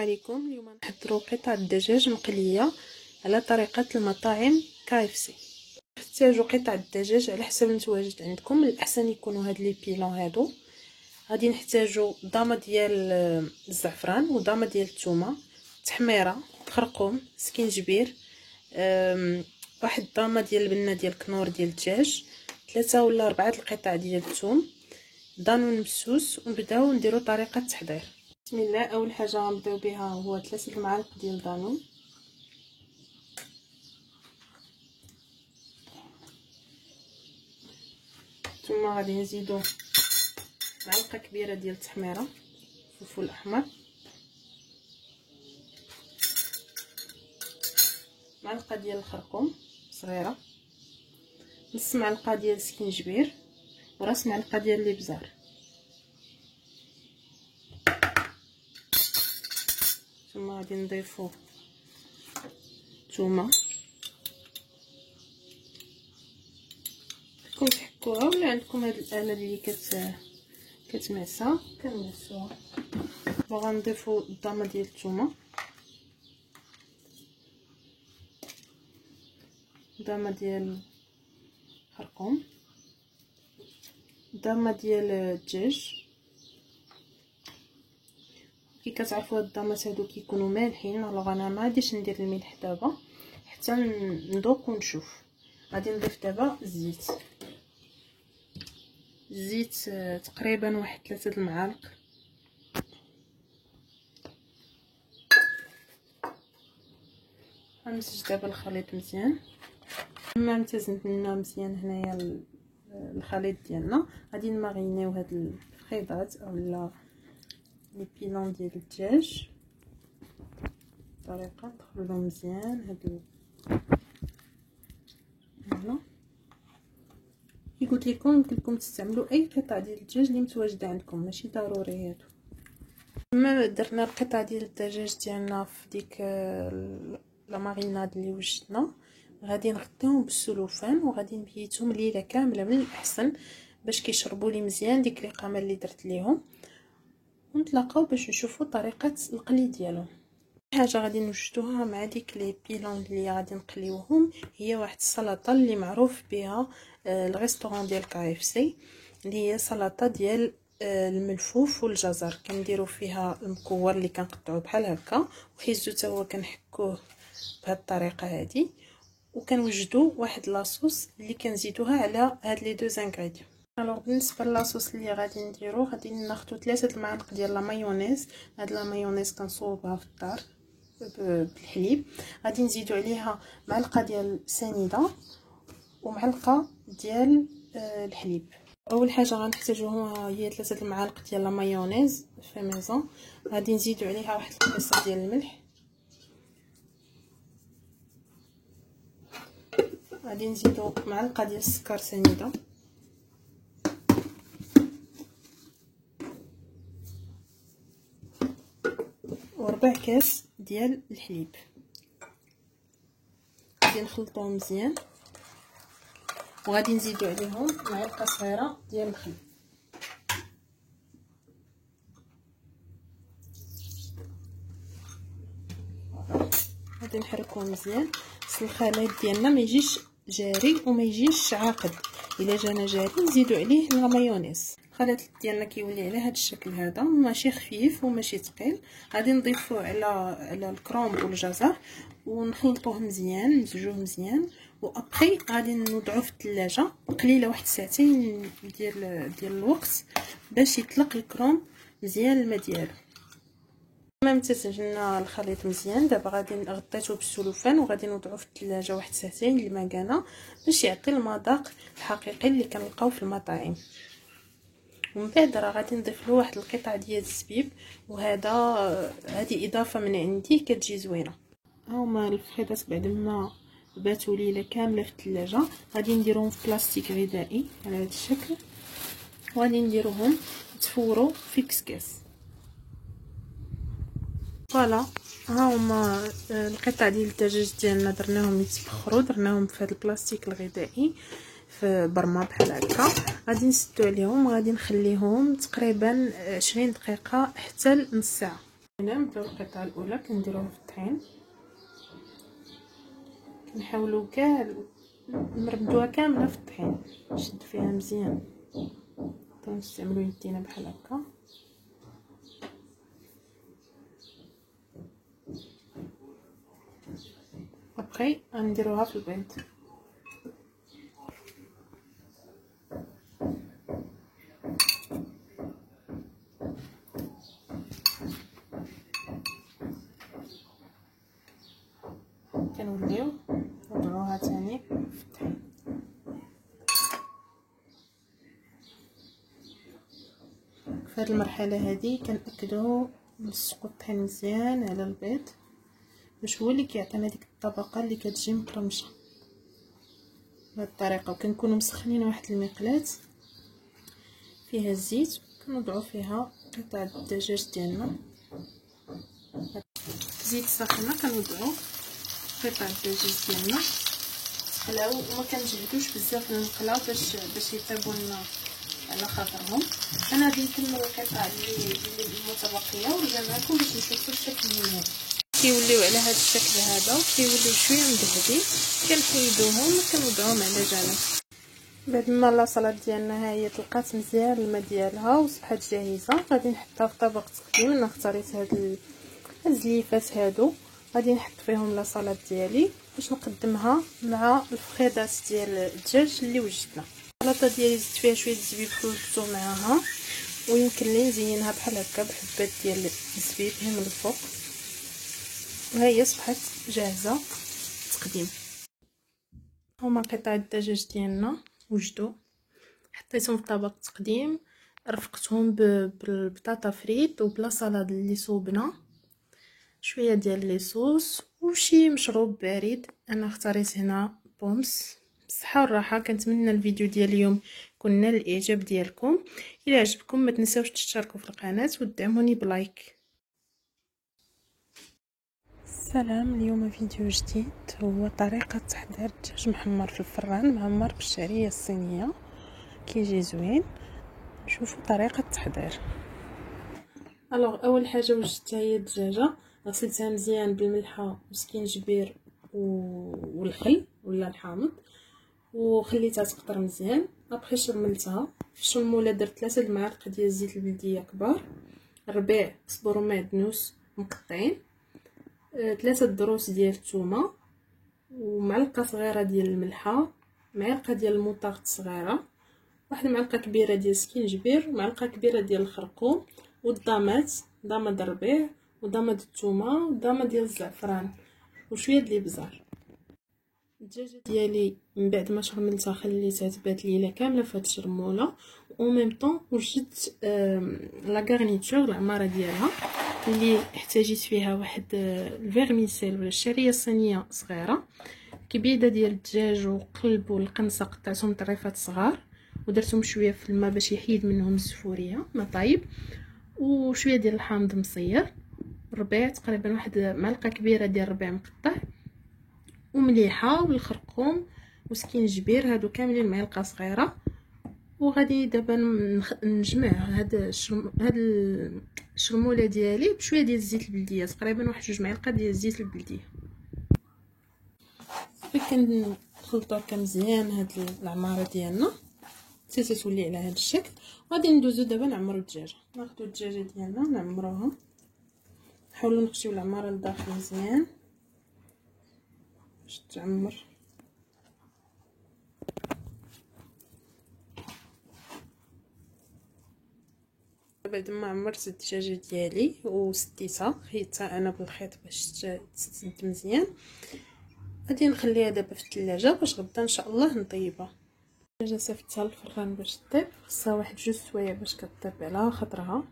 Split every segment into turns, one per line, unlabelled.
عليكم. اليوم نحضروا قطع الدجاج مقليه على طريقه المطاعم KFC. نحتاجوا قطع الدجاج على حسب المتواجد عندكم، الاحسن يكونوا هاد لي بيلون هادو. غادي نحتاجوا ضامه ديال الزعفران وضامه ديال الثومه، تحميره، خرقوم، سكينجبير، واحد ضامه ديال البنه ديال كنور ديال الدجاج، 3 ولا 4 القطع ديال الثوم، دانون مسوس. ونبداو نديروا طريقه التحضير. بسم الله. اول حاجه غنبداو بها هو 3 المعالق ديال دانون، ثم غادي نزيدو معلقه كبيره ديال التحميره فلفل احمر، معلقه ديال الخرقوم صغيره، نص معلقه ديال السكينجبير، وراس معلقه ديال الابزار. ثم غادي نضيفو الثومه، تكون تحكوها ولا عندكم هاد الاله اللي كتمعسها كنمعسوها. وغنضيفو الضامه ديال الثومه، ضامه ديال الخرقوم، ضامه ديال الدجاج. كي كتعرفوا هاد الضامات هادو كيكونوا مالحين، الوغ انا ما غاديش ندير الملح دابا حتى نذوق ونشوف. غادي نضيف دابا الزيت تقريبا واحد 3 المعالق. غنمزج دابا الخليط مزيان. لما امتزجنا مزيان هنايا الخليط ديالنا، غادي نمارينيو هاد الفخيضات اولا لي بيلون ديال الدجاج بطريقه ندخلو مزيان هاد هنا. كي قلت لكم يمكن لكم تستعملوا اي قطع ديال الدجاج اللي متواجده عندكم، ماشي ضروري هادو. لما درنا القطع ديال الدجاج ديالنا في ديك لا ماريناد اللي وجدنا، غادي نغطيهم بالسلوفان وغادي نبيتهم ليله كامله من الاحسن باش كيشربوا لي مزيان ديك الإقامه اللي درت ليهم. ونتلاقاو باش نشوفوا طريقه القلي ديالهم. حاجه غادي نوجدوها مع ديك لي بيلون اللي غادي نقليوهم هي واحد السلطه اللي معروف بها الريستوران ديال KFC، اللي هي سلطه ديال الملفوف والجزر. كنديروا فيها المكور اللي كنقطعوه بحال هكا، وحيزو حتى هو كنحكوه بهذه الطريقه هذه، وكنوجدوا واحد لاصوص اللي كنزيدوها على هاد لي دو انغريديون. الوغ بالنسبه للاصوص اللي غادي نديرو، غادي ناخذ 3 المعالق ديال لا مايونيز. هاد لا مايونيز كنصوبها في الدار بالحليب. غادي نزيدو عليها معلقه ديال سنيده ومعلقه ديال الحليب. اول حاجه غنحتاجوها هي 3 المعالق ديال لا مايونيز في ميزون. غادي نزيدو عليها واحد القصه ديال الملح، غادي نزيدو معلقه ديال السكر سنيده، وربع كاس ديال الحليب. غادي نخلطوهم مزيان، وغادي نزيدو عليهم معلقه صغيره ديال الخل. غادي نحركوه مزيان. خص الخليط ديالنا ما يجيش جاري وما يجيش عاقد. الا جانا جاري نزيدو عليه لا مايونيز. الخليط ديالنا كيولي على هذا الشكل هذا، ماشي خفيف وماشي ثقيل. غادي نضيفو على الكرومب والجزر ونخلطوه مزيان، نمزجوه مزيان، وابخي غادي نوضعوه في الثلاجه قليله واحد 2 ساعات ديال الوقت باش يطلق الكرومب مزيان الماء ديالو. لما امتزجنا الخليط مزيان، دابا غادي نغطيته بالسلوفان وغادي نوضعوه في الثلاجه واحد 2 ساعات المكانه باش يعطي المذاق الحقيقي اللي كنلقاو في المطاعم. ومن بعد راه غادي نضيف له واحد القطعه ديال الزبيب، هذه اضافه من عندي كتجي زوينه. ها هما الفخيضات بعد ما باتوا ليله كامله في الثلاجه. غادي نديرهم في بلاستيك غذائي على هذا الشكل، وغادي نديروهم يتفوروا في كسكاس. فوالا، ها هما القطع ديال الدجاج ديالنا درناهم يتبخروا، درناهم في هذا البلاستيك الغذائي في برمه بحال هكا. غادي نسدو عليهم وغادي نخليهم تقريبا 20 دقيقه حتى لنص ساعه. هنا نبداو القطعه الاولى كنديروها في الطحين، كنحاولوا كاع نردوها كامله في الطحين، نشد فيها مزيان، كنستعملوا يدينا بحال هكا. ابخي غنديروها في البيض. كنوليو نضروها تاني في الطحين. في هذه المرحله هذه كنأكدوا نلصقوا الطحين مزيان على البيض باش هو اللي كيعطينا ديك الطبقه اللي كتجي مقرمشه بهذه الطريقه. وكنكونوا مسخنين واحد المقلاة فيها الزيت، كنوضعوا فيها قطع الدجاج ديالنا. زيت ساخنه كنوضعوا قطع الدجاج ديالنا تقلاو، وما كنجهدوش بزاف المقلاو باش يطيبوا لنا على خاطرهم. انا غادي نكمل القطع اللي متبقيه ونرجع معكم باش نشوفوا الشكل النهائي. كيوليو على هذا الشكل هذا وكيوليو شويه مذهبين، كنحيدوهم وكنوضعوهم على جنب. بعد ما لاصالات ديالنا ها هي طلقات مزيان الماء ديالها وصبحت جاهزه، غادي نحطها في طبق تقديم. انا اختاريت هاد الزليفات هادو، غادي نحط فيهم لاصالات ديالي باش نقدمها مع الفخيدات ديال الدجاج اللي وجدنا. السلطه ديالي زدت فيها شويه الزبيب خلطته معاها، ويمكن لي نزينها بحال هكا بحبات ديال الزبيب من الفوق. وها هي صبحت جاهزه تقديم. هما قطع الدجاج ديالنا وجدوا، حطيتهم في طبق تقديم، رفقتهم بالبطاطا فريت وبلا صلاد اللي صوبنا، شويه ديال ليصوص وشي مشروب بارد. انا اختاريت هنا بومس. بالصحه والراحه. كنتمنى الفيديو ديال اليوم يكون نال الاعجاب ديالكم. الى عجبكم ما تنساوش تشتركوا في القناه وتدعموني بلايك. سلام. اليوم فيديو جديد، هو طريقه تحضير دجاج محمر في الفران معمر بالشعريه الصينيه، كيجي زوين. شوفوا طريقه التحضير. اول حاجه وجدتها هي الدجاجه، غسلتها مزيان بالملحه وسكينجبير والخل ولا الحامض، وخليتها تقطر مزيان. ابخي شرملتها في الشموله، درت 3 المعالق ديال الزيت البلديه كبار، ربيع صبر ومعدنوس مقطعين، 3 ضروس ديال الثومه، ومعلقه صغيره ديال الملحه، معلقه ديال المطاط صغيره، واحد معلقه كبيره ديال السكينجبير، ومعلقه كبيره ديال الخرقوم، والضامات، ضامه الربيع وضامه الثومه وضامه ديال الزعفران وشويه ديال الابزار. الدجاجه ديالي من بعد ما شرملتها خليتها تبات ليله كامله في هاد الشرموله، و ميم طون وجدت لا غارنيتور العماره ديالها اللي احتاجيت فيها واحد الفيرميسيل ولا الشعريه الصينيه صغيره، كبيده ديال الدجاج وقلب والقنصه قطعتهم طريفات صغار ودرتهم شويه في الماء باش يحيد منهم الزفوريه ما طايب، وشويه ديال الحامض مصير، ربيع تقريبا واحد معلقه كبيره ديال الربيع مقطع، ومليحه والخرقوم وسكينجبير، هادو كاملين معلقه صغيره. وغادي دابا نجمع هاد الشرموله ديالي بشويه ديال الزيت البلديه، تقريبا واحد 2 معالق ديال الزيت البلديه. كنخلطو هكا مزيان هاد العماره ديالنا حتى تولي على هاد الشكل. وغادي ندوزو دابا نعمرو الدجاجه. ناخدو الدجاجه ديالنا نعمروها، نحاولوا نخشيو العماره لداخل مزيان باش تعمر. بعد ما عمرت الدجاجه ديالي وسديتها، خيطتها انا بالخيط باش تسد مزيان، غادي نخليها دابا في الثلاجه باش غدا ان شاء الله نطيبها. الدجاجه صيفطتها للفران باش طيب، خصها واحد 2 سوايع باش كطيب على خاطرها.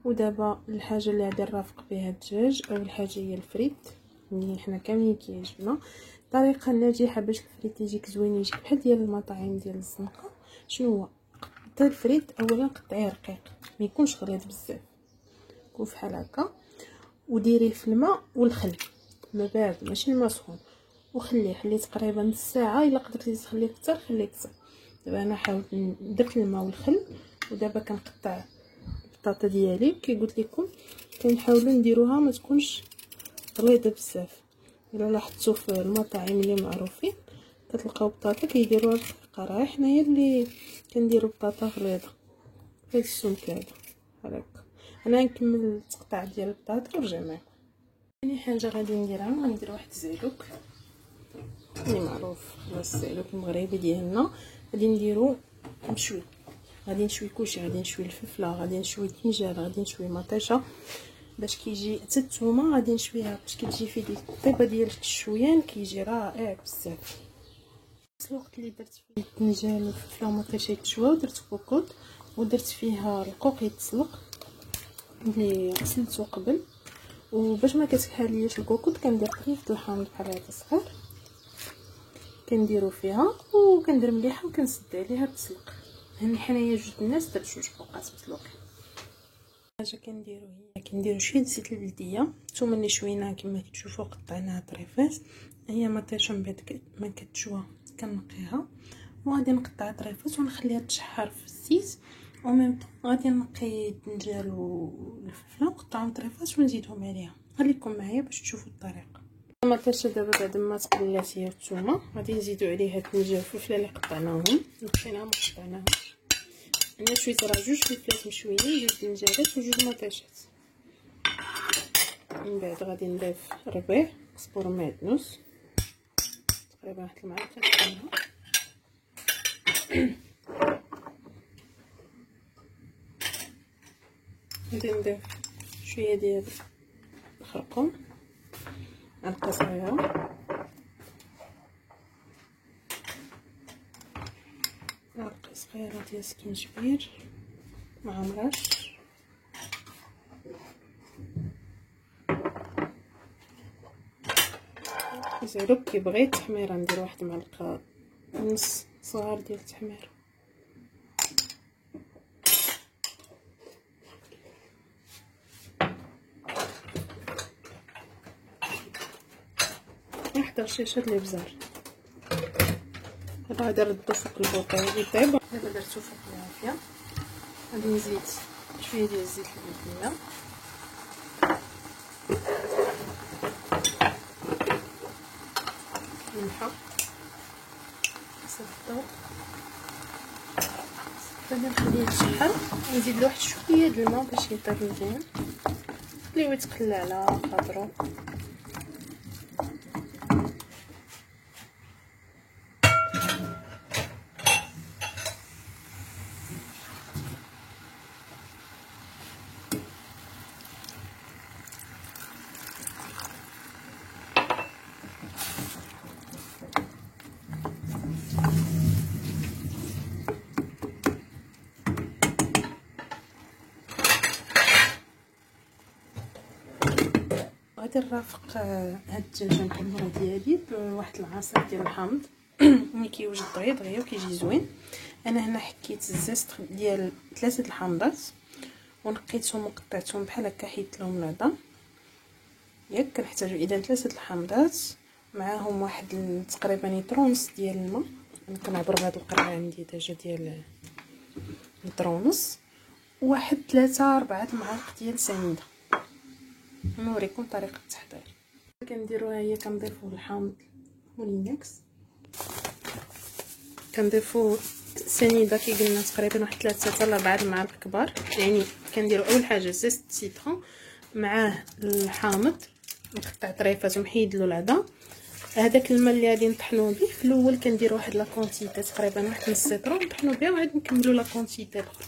ودابا الحاجه اللي غادي نرافق بها الدجاج، اول حاجه هي الفريت اللي حنا كاملين كيعجبنا. الطريقه الناجحه باش الفريت يجيك زوين يجيك بحال ديال المطاعم ديال الزنقه، شنو هو؟ قطعي الفريت اولا قطعيه رقيق، ما يكونش غليظ بزاف، يكون فحال هكا، وديريه في الماء والخل، ما بارد ماشي الماء سخون، حليه تقريبا نص ساعه. الا قدرتي تخليه اكثر خليه اكثر. دابا انا حاولت درت الماء والخل، ودابا كنقطع البطاطا ديالي كي قلت لكم كنحاولوا نديروها ما تكونش غليظه بزاف. الا لاحظتوا في المطاعم اللي معروفين كتلقاو بطاطا كيديروها رقيقه، راه حنايا اللي كنديروا بطاطا غليظه في هذا السمك هذا. هكا انا نكمل التقطاع ديال البطاطا ونرجع معكم. ثاني حاجه غادي نديرها غندير واحد الزعلوك اللي معروف، خلاص الزعلوك المغربي ديالنا غادي نديرو مشوي. غادي نشوي كلشي، غادي نشوي الفلفله، غادي نشوي الطنجره، غادي نشوي مطيشه باش كيجي حتى الثومه غادي نشويها باش كتجي فيه ديك الطيبه ديال الشويان، كيجي رائع بزاف. في الوقت اللي درت فيه الطنجره والفلفله ومطيشه يتشواو درت كوكوط ودرت فيها القوق يتسلق اللي غسلته قبل، وباش ما كتكحاليش الكوكوط كندير خفيف الحامض بحال هكا صغير كنديرو فيها وكندير مليحه وكنسد عليها تسلق. هاني حنايا جوج الناس درت جوج بوقات مسلوقين. حاجه كنديرو هي كنديرو شويه زيت البلديه، الثومه اللي شويناها كما كتشوفوا قطعناها طريفات، هي مطيشه من بعد ما كتشوى كنقيها وغادي نقطع طريفات ونخليها تشحر في الزيت، وميم غادي نقي الدنجال والفلفله ونقطعهم طريفات ونزيدهم عليها. خليكم معايا باش تشوفوا الطريقه. المطيشه دابا بعد ما تقلات هي الثومه غادي نزيدو عليها الدنجال والفلفله اللي قطعناهم نقيناهم وقطعناهم. انا شويه راه جوج فلفلات مشويين، جوج دنجالات وجوج مطيشات. من بعد غادي نضيف ربيع قزبر معدنوس تقريبا واحد المعلقه كامله، غادي نضيف شويه ديال الخرقوم معلقه صغيره، معلقه صغيره ديال السكينجبير مع مرش، زعلوك كيبغي التحميره ندير واحد المعلقه ونص صغار ديال التحمير. واحد رشيشه ديال البزار. دابا غادي نردو فوق البوطه يطيب. دابا درتو فوق العافيه، غادي نزيد شويه ديال الزيت البلديه ملحه صفطو غادي نخليه يتشحر ونزيد له واحد شويه د الماء باش يطيب مزيان، خليوه يتقلى على خاطرو. غادي نرافق هاد الدجاجه المحمره ديالي بواحد العصير ديال الحامض ملي كيوجد دغيا وكيجي زوين. انا هنا حكيت الزيت ديال 3 الحامضات ونقيتهم وقطعتهم بحال هكا، حيدت لهم العظم ياك. كنحتاجو اذا 3 الحامضات معاهم واحد تقريبا لتر ونص ديال الماء. انا كنعبر بهاد القرعه عندي دجاجه ديال لتر ونص، وواحد 3-4 المعالق ديال سنيده. نوريكم طريقه التحضير. كنديروها هي كنضيفوا الحامض والماكس، كنضيفوا سنيده كي قلنا تقريبا واحد 3-4 المعالق كبار. يعني كنديروا اول حاجه زيت السيترون معاه الحامض مقطع طريفات ومحيد له العظم. هذاك الماء اللي غادي نطحنوه به في الاول كندير واحد لا كونتيتي تقريبا واحد نص لتر نطحنوا بها وعاد نكملوا لا كونتيتي الاخرى.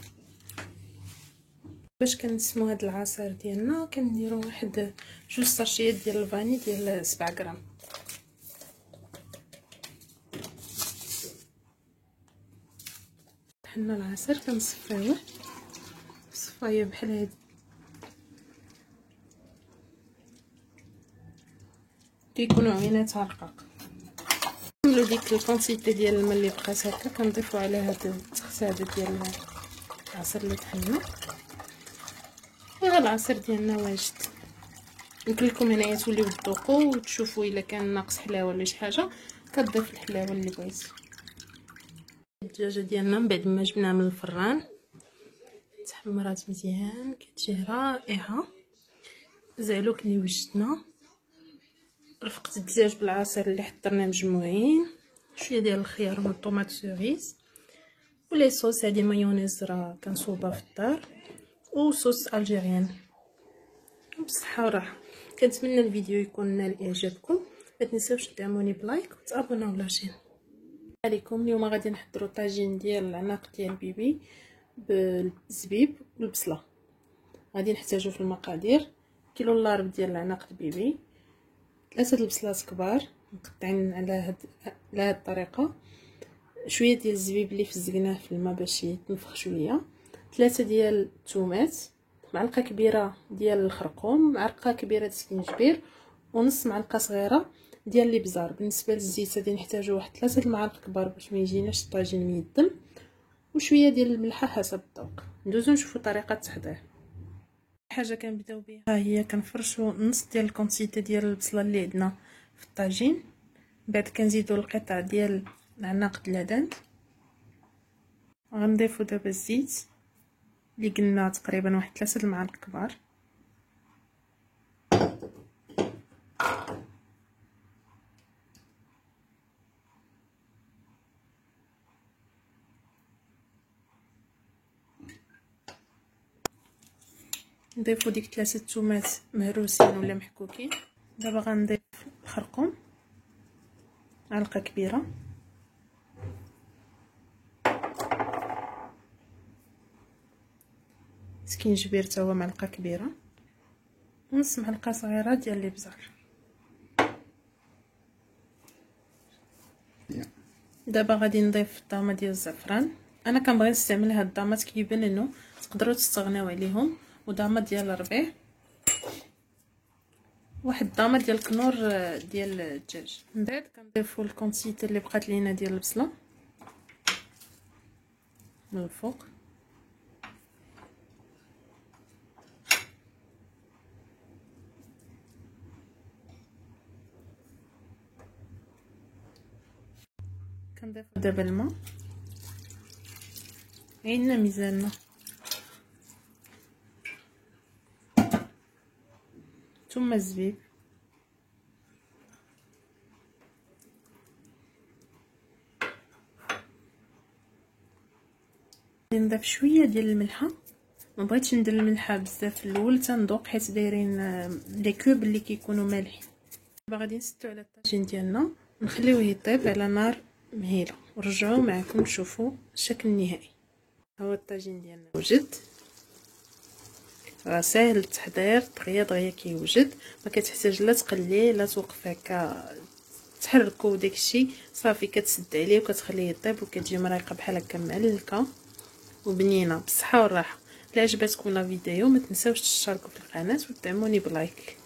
باش كنسمو هاد العصير ديالنا كنديروا واحد 2 ساشيات ديال الفاني ديال 7 غرام. طحنا العصير كنصفيوه صفايه بحال هادي، كيكونوا عيناتها رقاق. نعملوا ديك الكونسيتي ديال الماء اللي بقات هكا كنضيفوا على هاد التخساده ديال العصير اللي طحنا. العصير ديالنا واجد. يمكن لكم هنايا توليو تذوقوا وتشوفوا الا كان ناقص حلاوه ولا شي حاجه كتضيف الحلاوه اللي بغيتي. الدجاجه ديالنا من بعد ما جبناها من الفران تحمرات مزيان كتجي رائعه. زعلوك اللي وجدنا رفقه الدجاج بالعصير اللي حضرنا مجموعين، شويه ديال الخيار والطوماط سوريز ولي صوص. هادي مايونيز راه كنصوبها في الدار وصوص الجيريان. بصحه وراحه. كنتمنى الفيديو يكون نال اعجابكم، ما تنساوش تدعموني بلايك وتابوناو لاشين. عليكم اليوم غادي نحضروا طاجين ديال العناق ديال بيبي بالزبيب والبصله. غادي نحتاجو في المقادير كيلو لارب ديال العناق البيبي، 3 البصلات كبار مقطعين على هاد الطريقه، شويه ديال الزبيب اللي فزقناه في الماء باش يتنفخ شويه، 3 ديال الثومات، معلقه كبيره ديال الخرقوم، معلقه كبيره ديال السكينجبير، ونص معلقه صغيره ديال الابزار. بالنسبه للزيت غادي نحتاجو واحد 3 المعالق كبار باش ما يجيناش الطاجين ميدم، وشويه ديال الملحه حسب الذوق. ندوزو نشوفوا طريقه التحضير. حاجه كنبداو بها ها هي كنفرشوا نص ديال الكونتيتي ديال البصله اللي عندنا في الطاجين، بعد كنزيدوا القطع ديال العناق دلادند. غنضيفوا دابا الزيت اللي قلنا تقريبا واحد 3 المعالق كبار، نضيفوا ديك 3 الثومات مهروسين ولا محكوكين. دابا غنضيف الخرقوم معلقه كبيره، سكينجبير حتى هو معلقه كبيره، ونص معلقه صغيره ديال الابزار. دابا غادي نضيف الضامه ديال الزعفران. انا كنبغي نستعمل هاد الضامات كيبان انه تقدروا تستغناو عليهم، وضامه ديال الربيع، واحد الضامه ديال الكنور ديال الدجاج. من بعد كنضيفوا الكونتيتي اللي بقات لينا ديال البصله من الفوق، كنضيف دابا الماء عيننا ميزاننا، ثم الزبيب، نضيف شويه ديال الملحه. ما بغيتش ندير الملحه بزاف في الاول تنذوق، حيت دايرين لي كوب اللي كيكونوا مالحين. دابا غادي نسدو على الطاجين ديالنا ونخليوه يطيب على نار مهيله، ونرجعوا معكم تشوفوا الشكل النهائي. ها هو الطاجين ديالنا وجد، راه ساهل التحضير، دغيا كيوجد، ما كتحتاج لا تقليه لا توقف هكا تحركو داكشي، صافي كتسد عليه وكتخليه يطيب وكتجي مريقه بحال هكا معلكه وبنينه. بالصحه والراحه. الا عجبتكم لا فيديو ما تنساوش تشتركوا في القناه وتدعموني بلايك.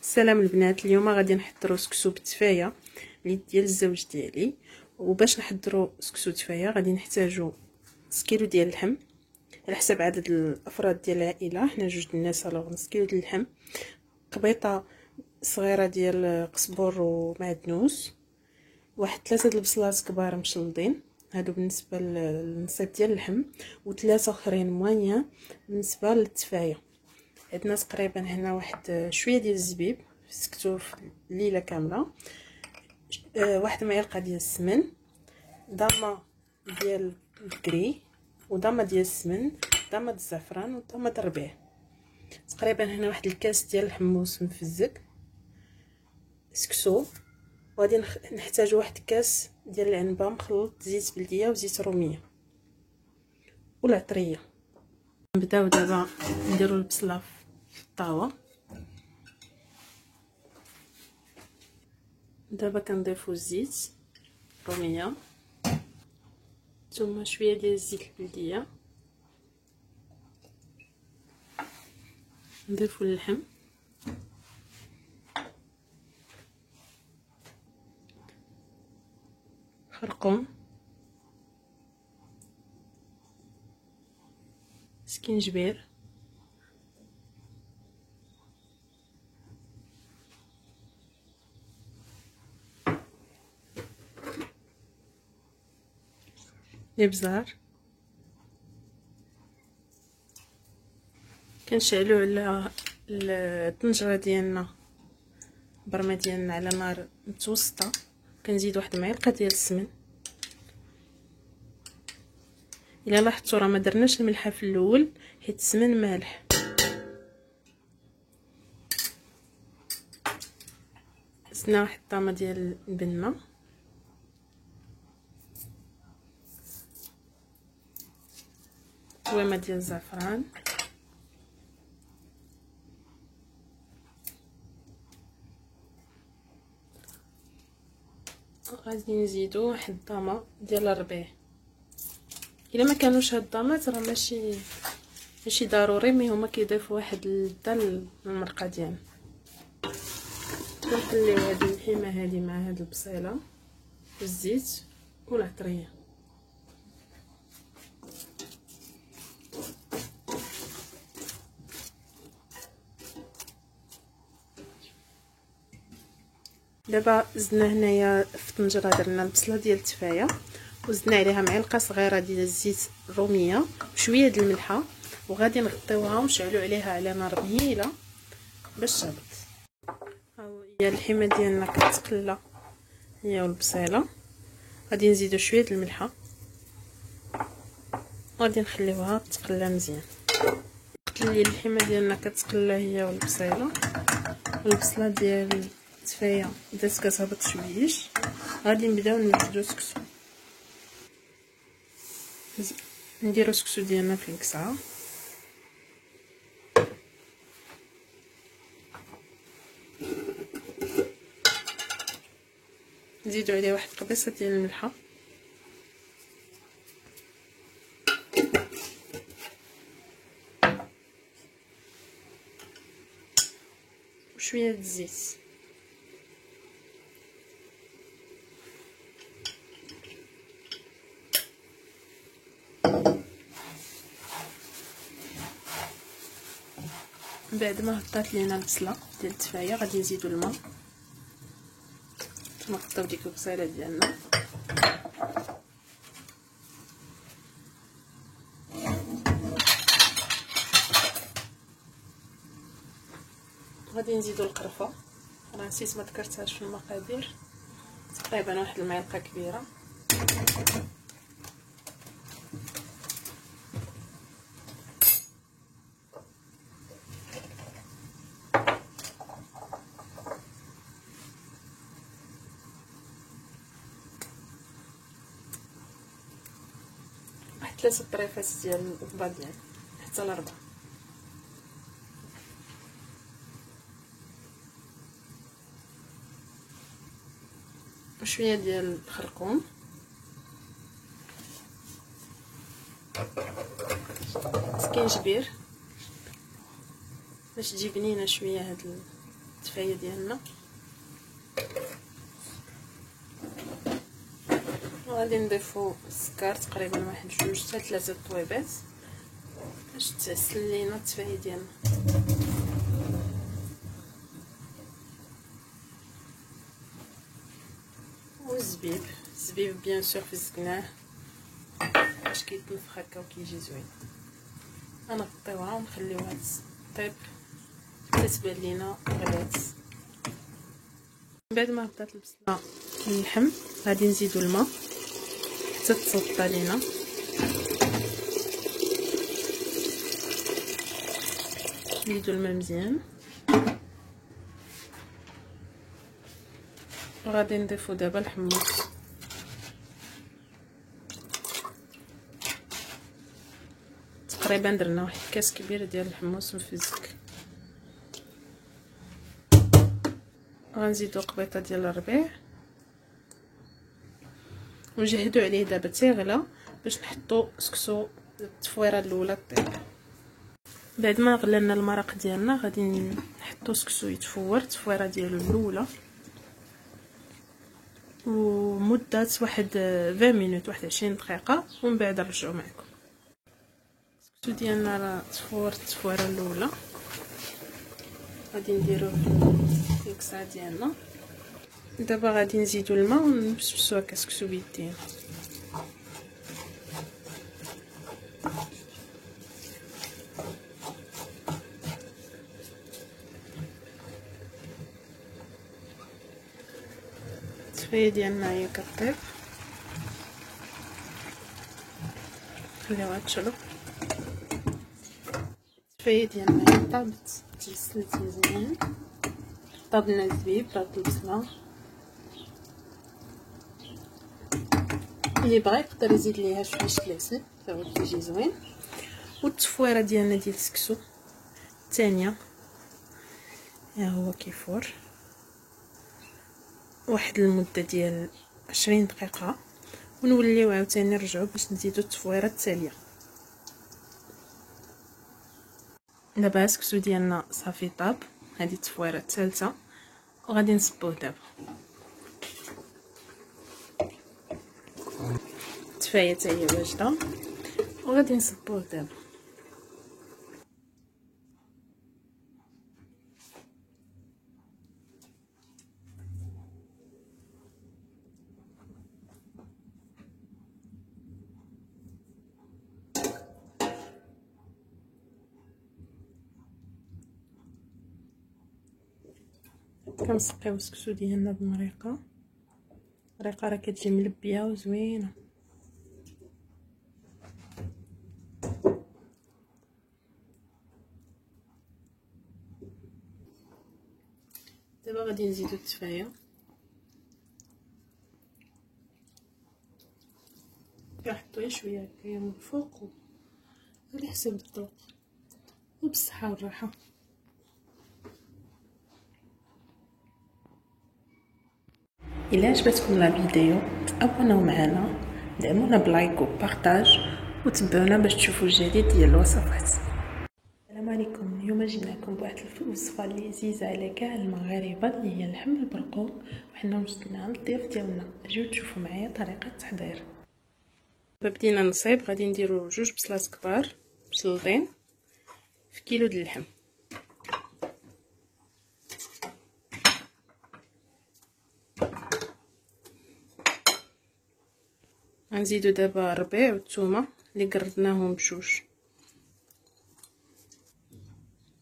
السلام البنات، اليوم غادي نحضروا سكسو بالتفايه اللي ديال الزوج ديالي. وباش نحضروا سكسو تفايه غادي نحتاجوا 1 كيلو ديال اللحم على حسب عدد الافراد ديال العائله، حنا 2 الناس، الوغ 1 كيلو ديال اللحم، قبيطه صغيره ديال قزبر ومعدنوس، واحد 3 البصلات كبار مشلضين، هادو بالنسبه للنصيب ديال اللحم، و3 اخرين موانيه بالنسبه للتفايه. عندنا تقريبا هنا واحد شويه ديال الزبيب سكتو في الليله كامله، واحد معلقه ديال السمن، ضامه ديال الكري، وضامه ديال السمن، ضامه الزعفران، وضامه الربيع. تقريبا هنا واحد الكاس ديال الحمص مفزك، سكسو، وغادي نحتاج واحد كاس ديال العنبه مخلط زيت بلديه وزيت روميه والعطريه. نبداو دابا نديرو البصله في الطاوه. دابا كنضيفو الزيت روميه، ثم شويه ديال الزيت البلديه، نضيفو اللحم، خرقوم، سكينجبير، الابزار. كنشعلو على الطنجره ديالنا، البرمه ديالنا على نار متوسطه. كنزيد واحد المعلقه ديال السمن. الا لاحظتوا راه ما درناش الملحه في الاول حيت السمن مالح. زدنا واحد الطامه ديال البنه، طويمه ديال الزعفران، غادي نزيدو واحد الطامه ديال الربيع. الا ما كانوش هاد الطامات راه ماشي ضروري، مي هما كيضيفوا واحد اللذه للمرقه ديالنا. كنخليو هاد اللحمه هادي مع هاد البصيله والزيت والعطريه. دابا زدنا هنايا في الطنجره درنا البصله ديال التفايه، وزدنا عليها معلقه صغيره ديال الزيت الروميه وشويه ديال الملحه، وغادي نغطيوها ونشعلو عليها على نار مهيله باش تهبط. ها هي اللحمه ديالنا كتقلى هي والبصيله. غادي نزيدو شويه ديال الملحه، غادي نخليوها تقلى مزيان. وقت اللي اللحمه ديالنا كتقلى هي والبصيله، البصله ديال التفايه بدات كتهبط شويش، غادي نبداو نوجدو السكسو. نديرو السكسو ديالنا في الكسعه، نزيدو عليه واحد قبيصه ديال الملحه، وشويه د الزيت. بعد ما هبطات لينا البصله ديال التفايه غادي نزيدو الماء، نغطيو ديك البصيله ديالنا. غادي نزيدو القرفه، راه نسيت ما ذكرتهاش في المقادير، تقريبا واحد المعلقه كبيره. واحد 3 طريفات ديال الباطيان حتى ل4. وشويه ديال الخرقوم، سكينجبير باش تجي بنينه شويه هاد التفايه ديالنا. وغادي نضيفو السكر تقريبا واحد 2 حتى 3 طويبات باش تعسل لينا التفايه ديالنا. والزبيب، الزبيب بيان سور فزقناه باش كيتنفخ هكا وكيجي زوين. غنغطيوها ونخليوها طيب كتبان لينا غلات. بعد ما هبطات البصله اللحم غادي نزيدو الماء حتى تسطى لينا. نزيدو الماء مزيان، وغادي نضيفو دابا الحمص. تقريبا درنا واحد كاس كبير ديال الحمص مفزك. غنزيدو قبيطه ديال الربيع ونجهدو عليه دابا تيغلى باش نحطو سكسو التفويره الاولى طيب. بعد ما غلى لنا المرق ديالنا غادي نحطو سكسو يتفور التفويره ديالو الاولى، ومده واحد 20 مينوت، واحد 20 دقيقه، ومن بعد نرجعو معكم. السكسو ديالنا راه تفور التفويره الاولى، غادي نديروه في الكسعه ديالنا. دابا غادي نزيدو الماء ونبسبسو هكا سكسو بيدينا. التفايه ديالنا هي كطيب، خليوها تشرب. التفايه ديالنا هي طابت، تغسلت مزيان، طابنا الزبيب، طابت البصله، اللي بغى يقدر يزيد ليها شويه العسل حتى هو كيجي زوين. والتفويره ديالنا ديال السكسو الثانيه ها هو كيفور واحد المده ديال 20 دقيقه، ونوليو عاوتاني نرجعو باش نزيدو التفويره التاليه. دابا السكسو ديالنا صافي طاب، هذه التفويره الثالثه وغادي نصبوه دابا. التفايه حتى هي واجده وغادي نصبوه دابا. كنسقيو السكسو ديالنا بالمريقه، المريقه راه كتجي ملبيه وزوينه. دابا غادي نزيدو التفايه، كنحطو شويه هكايا من الفوق على حسب الذوق، وبالصحه والراحه. الا عجبتكم لا فيديو تابوناو معنا، دعمونا بلايك وبارطاج، وتبعونا باش تشوفوا الجديد ديال الوصفات. السلام عليكم، اليوم جيناكم بواحد الوصفه اللي عزيزه على كاع المغاربه اللي هي اللحم بالبرقوق، وحنا وصلنا للضيف ديالنا. اجيو تشوفوا معايا طريقه التحضير. بدينا نصيب، غادي نديرو 2 بصلات كبار مسلطين في كيلو ديال اللحم. غنزيدو دابا الربيع والثومه اللي قردناهم بجوج.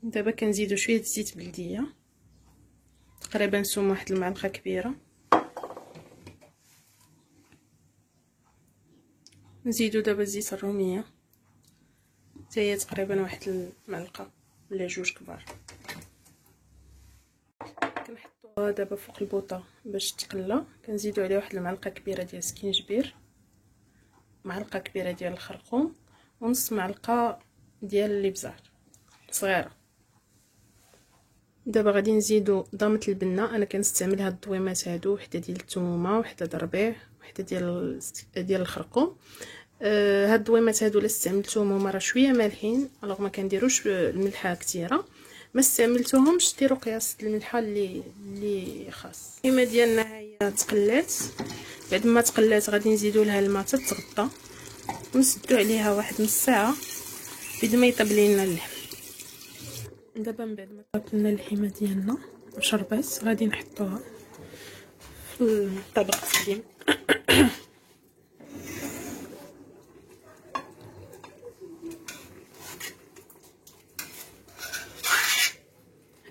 دابا كنزيدو شويه زيت بلديه، تقريبا نسوم واحد المعلقه كبيره. نزيدو دابا زيت الروميه حتى هي تقريبا واحد المعلقه ولا جوج كبار. كنحطوها دابا فوق البوطه باش تقلى. كنزيدو عليها واحد المعلقه كبيره ديال السكينجبير، معلقه كبيره ديال الخرقوم، ونص معلقه ديال الابزار صغيره. دابا غادي نزيدو ضامه البنه، انا كنستعمل هاد الضويمات هادو، وحده ديال الثومه، وحده د الربيع، وحده ديال الخرقوم. هاد الضويمات هادو الا استعملتوهم هما راه شويه مالحين، الوغ ما كنديروش الملحه كثيره. ما استعملتوهمش ديروا قياس الملحه اللي خاص. القيمه ديالنا هي تقلات، بعد ما تقلات غادي نزيدو لها الماء حتى تغطى، ونسدو عليها واحد نص ساعه بيد ما يطيب لينا اللحم. دابا من بعد ما طابت لنا اللحمه ديالنا وشربات، غادي نحطوها في الطبق التقديم.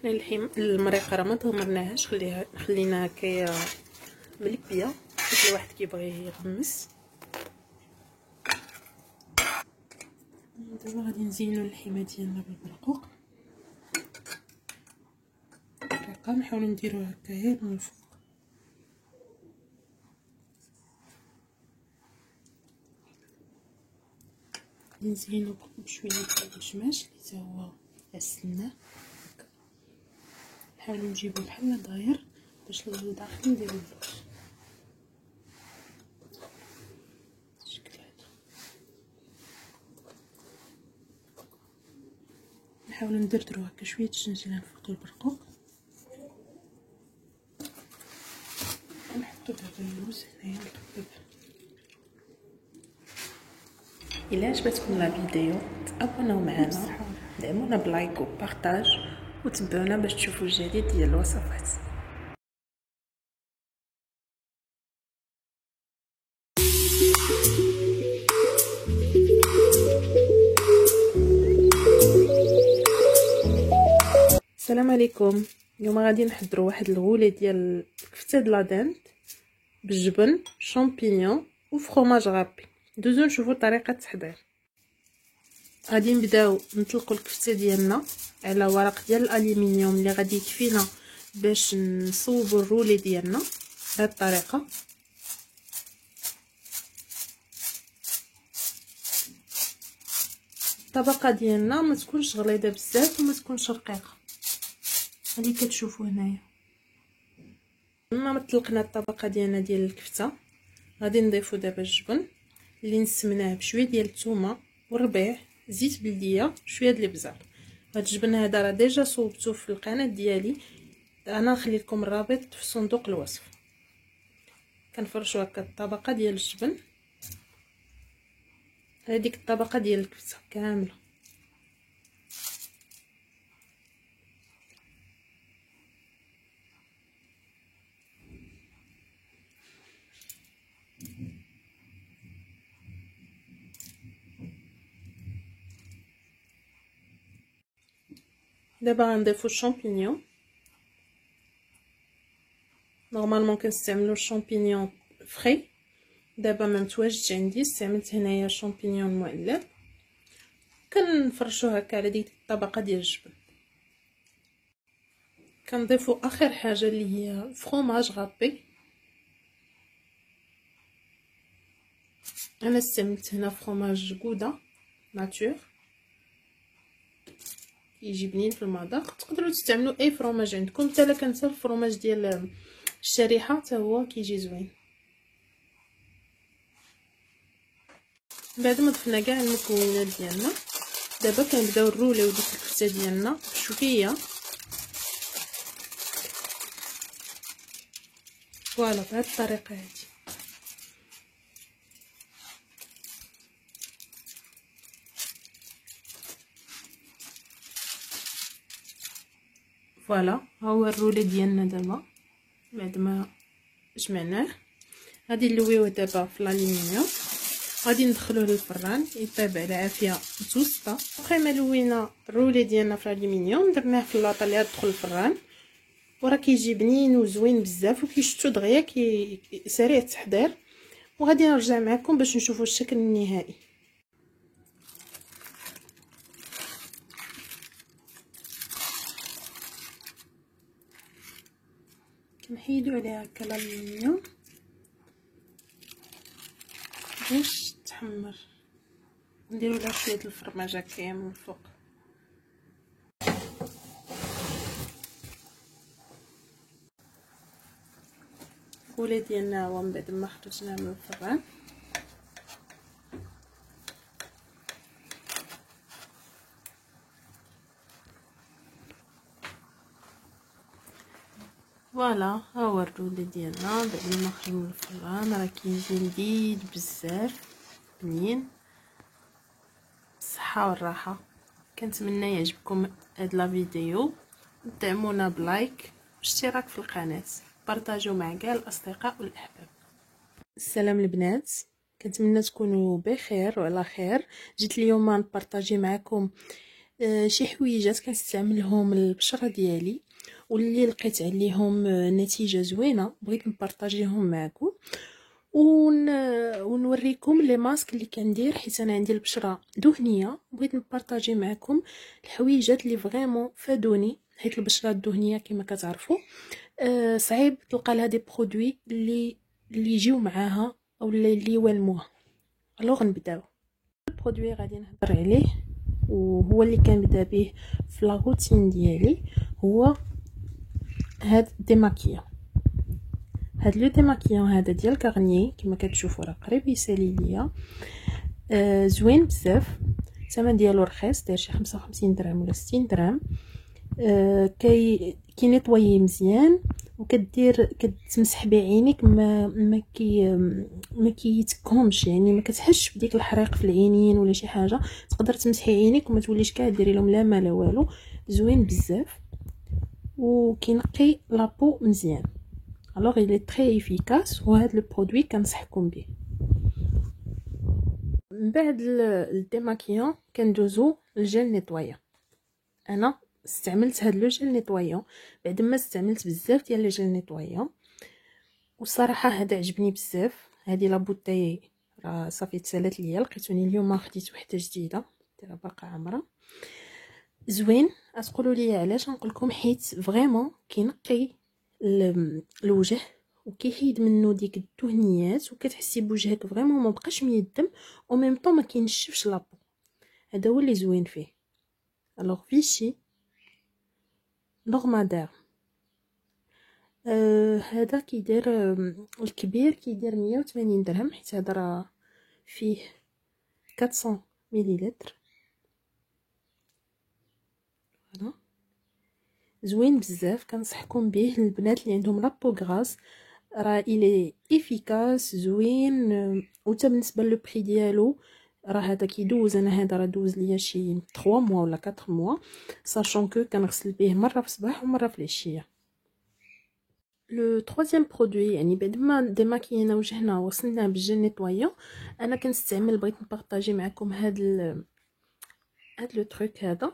حنا المريقه راه ما تغمرناهاش، خليناها هكايا ملبيه باش الواحد كيبغي يغمس. دابا غادي نزينو اللحمه ديالنا بالبرقوق، نحاولو نديروها هكايا من الفوق. نزينو بشويه ديال الجماش اللي حتى هو غسلناه، نحاولو نجيبو بحال داير باش للداخل نديرو اللوز بالشكل هذا. نحاولو ندردرو هكا شويه الجنجلان فوق البرقوق، ونحطو دابا اللوز هنايا نطبب. الا عجبتكم لا فيديو تابوناو معنا، دعمونا بلايك وبارطاج، وتبعونا باش تشوفوا الجديد ديال الوصفات. السلام عليكم، اليوم غادي نحضروا واحد الغوله ديال الكفته د لا دند بالجبن شامبينيون وفرomاج غابي. دوزو نشوفو طريقه التحضير. غادي نبداو نطلقوا الكفته ديالنا على ورق ديال الالومنيوم اللي غادي يكفينا باش نصوبوا الرولي ديالنا بهذه الطريقه. الطبقه ديالنا ما تكونش غليظه بزاف وما تكونش رقيقه اللي كتشوفوا هنايا. لما طلقنا الطبقه ديالنا ديال الكفته غادي نضيفوا دابا الجبن اللي نسمناه بشويه ديال الثومه والربيع، زيت بلديه، شويه ديال الابزار. هاد الجبن هذا راه ديجا صوبته في القناه ديالي، انا نخلي لكم الرابط في صندوق الوصف. كنفرشوا هكا الطبقه ديال الجبن هذيك الطبقه ديال الكفته كامله. دابا غنضيفو الشامبينيون. نورمالمون كنستعملو الشامبينيون فري، دابا ما متواجدش عندي، استعملت هنايا شامبينيون مؤلف. كنفرشو هكا على ديك الطبقه ديال الجبن. كنضيفو اخر حاجه اللي هي فرomاج غابي. انا استعملت هنا فرomاج غودا ناتور يجي بنين في المذاق. تقدروا تستعملوا اي فرomاج عندكم، حتى لا كان الفرomاج ديال الشريحه حتى هو كيجي زوين. بعد ما ضفنا كاع المكونات ديالنا دابا كنبداو نروليو ديك الكفته ديالنا بشويه. فوالا بهذه الطريقه هذه. فوالا ها هو الرولي ديالنا دابا بعد ما جمعناه. غادي نلويوه دابا في الالومنيوم، غادي ندخلوه للفران يطيب على عافيه متوسطه. بقى ما لوينا الرولي ديالنا في الالومنيوم درناه في اللاطه اللي غتدخل الفران، وراه كيجي بنين وزوين بزاف وكيشتو دغيا سريع التحضير. وغادي نرجع معكم باش نشوفوا الشكل النهائي. كنحيدو عليها هكا الالومنيوم باش تحمر. نديرو لها شويه الفرماج هكايا من الفوق. الفولي ديالنا هو من بعد ما خرجناه من الفران. فوالا ها هو الرولي ديالنا بعد ما خرج من الفران، راه كيجي لذيذ بزاف بنين. بالصحه والراحه. كنتمنى يعجبكم هاد لا فيديو، دعمونا بلايك واشتراك في القناه، بارطاجيو مع كاع الاصدقاء والاحباب. السلام البنات، كنتمنى تكونوا بخير وعلى خير. جيت اليوم نبارطاجي معكم شي حويجات كنستعملهم البشره ديالي واللي لقيت عليهم نتيجه زوينه، بغيت نبارطاجيهم معكم ونوريكم لي ماسك اللي كندير، حيت انا عندي البشره دهنيه. بغيت نبارطاجي معكم الحويجات اللي فريمون فادوني، حيت البشره الدهنيه كما كتعرفوا صعيب تلقى لها دي برودوي اللي يجيو معاها او اللي يوالموها. الوغ نبداو. البرودوي غادي نهضر عليه وهو اللي كنبدا به في لا روتين ديالي، هو هاد ديماكيون. هاد لو ديماكيون هذا ديال غارنيي كما كتشوفوا راه قريب يسالي ليا، زوين بزاف. الثمن ديالو رخيص، داير شي 55 درهم ولا 60 درهم. كينيطوي مزيان وكدير كتمسح به عينيك، ما كيتكهمش، يعني ما كتحسش بديك الحريق في العينين ولا شي حاجه. تقدر تمسحي عينيك وما توليش كاع ديري لهم لا ما لا والو. زوين بزاف وكينقي لابو مزيان. الوغ il est très efficace وهذا لو برودوي كنصحكم به. من بعد الديماكيون كندوزو الجل نيطويا. انا استعملت هاد لو جيل نيطويون بعد ما استعملت بزاف ديال لي جيل نيطويون. والصراحه هذا عجبني بزاف. هذه لا بوتاي راه صافي تسالات ليا، لقيتوني اليوم خديت وحده جديده راه باقا عامره زوين. تقولوا لي علاش؟ نقول لكم حيت فريمون كينقي الوجه وكيحيد منه ديك الدهنيات وكتحسي بوجهك فريمون ما بقاش ميدم او ميم طون ما كينشفش لابو. هذا هو اللي زوين فيه. الوغ فيشي نورمادير هذا كيدير الكبير كيدير 180 درهم حيت هذا راه فيه 400 مليلتر. فوالا زوين بزاف، كنصحكم به البنات اللي عندهم لابو غراس. راه الي افيكاس زوين وتا بالنسبه لو بري ديالو راه هذا كيدوز. انا هذا راه دوز ليا شي 3 موا ولا 4 موا ساشون كو كنغسل به مره في الصباح ومره في العشيه. لو troisième برودوي يعني بعد ما ديماكينا وجهنا وصلنا بالجل نيطوايون، انا كنستعمل بغيت نبارطاجي معكم هاد لو تروك هذا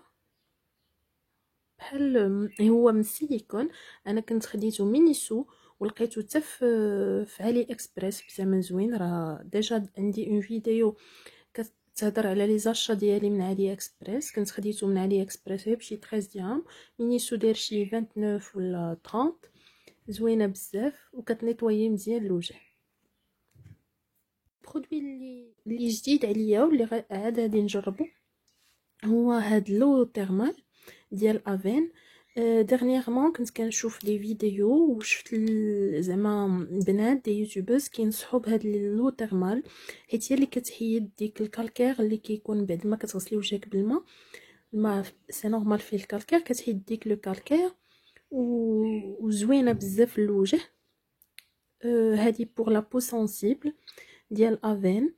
بحال هو من السيليكون. انا كنت خديته مينيسو ولقيته حتى في علي اكسبريس بزاف زوين. راه ديجا عندي اون فيديو كتهضر على لي زاشا ديالي من علي اكسبريس. كنت خديته من علي اكسبريس بشي 13 درهم، مينيسو داير شي 29 ولا 30. زوينه بزاف وكتنيطوي مزيان الوجه. برودوي اللي جديد عليا واللي عاد غادي نجربو هو هاد لو تيرمال ديال افين. ديرنييرمون كنت كنشوف دي فيديو وشفت زعما بنات دي يوتيوبرز كينصحوا بهاد لو تيرمال حيت هي اللي كتحيد ديك الكالكير اللي كيكون بعد ما كتغسلي وجهك بالماء. الماء سي نورمال فيه الكالكير، كتحيد ديك لو كالكير وزوينه بزاف للوجه. هادي بور لا بو سونسيبل ديال افين.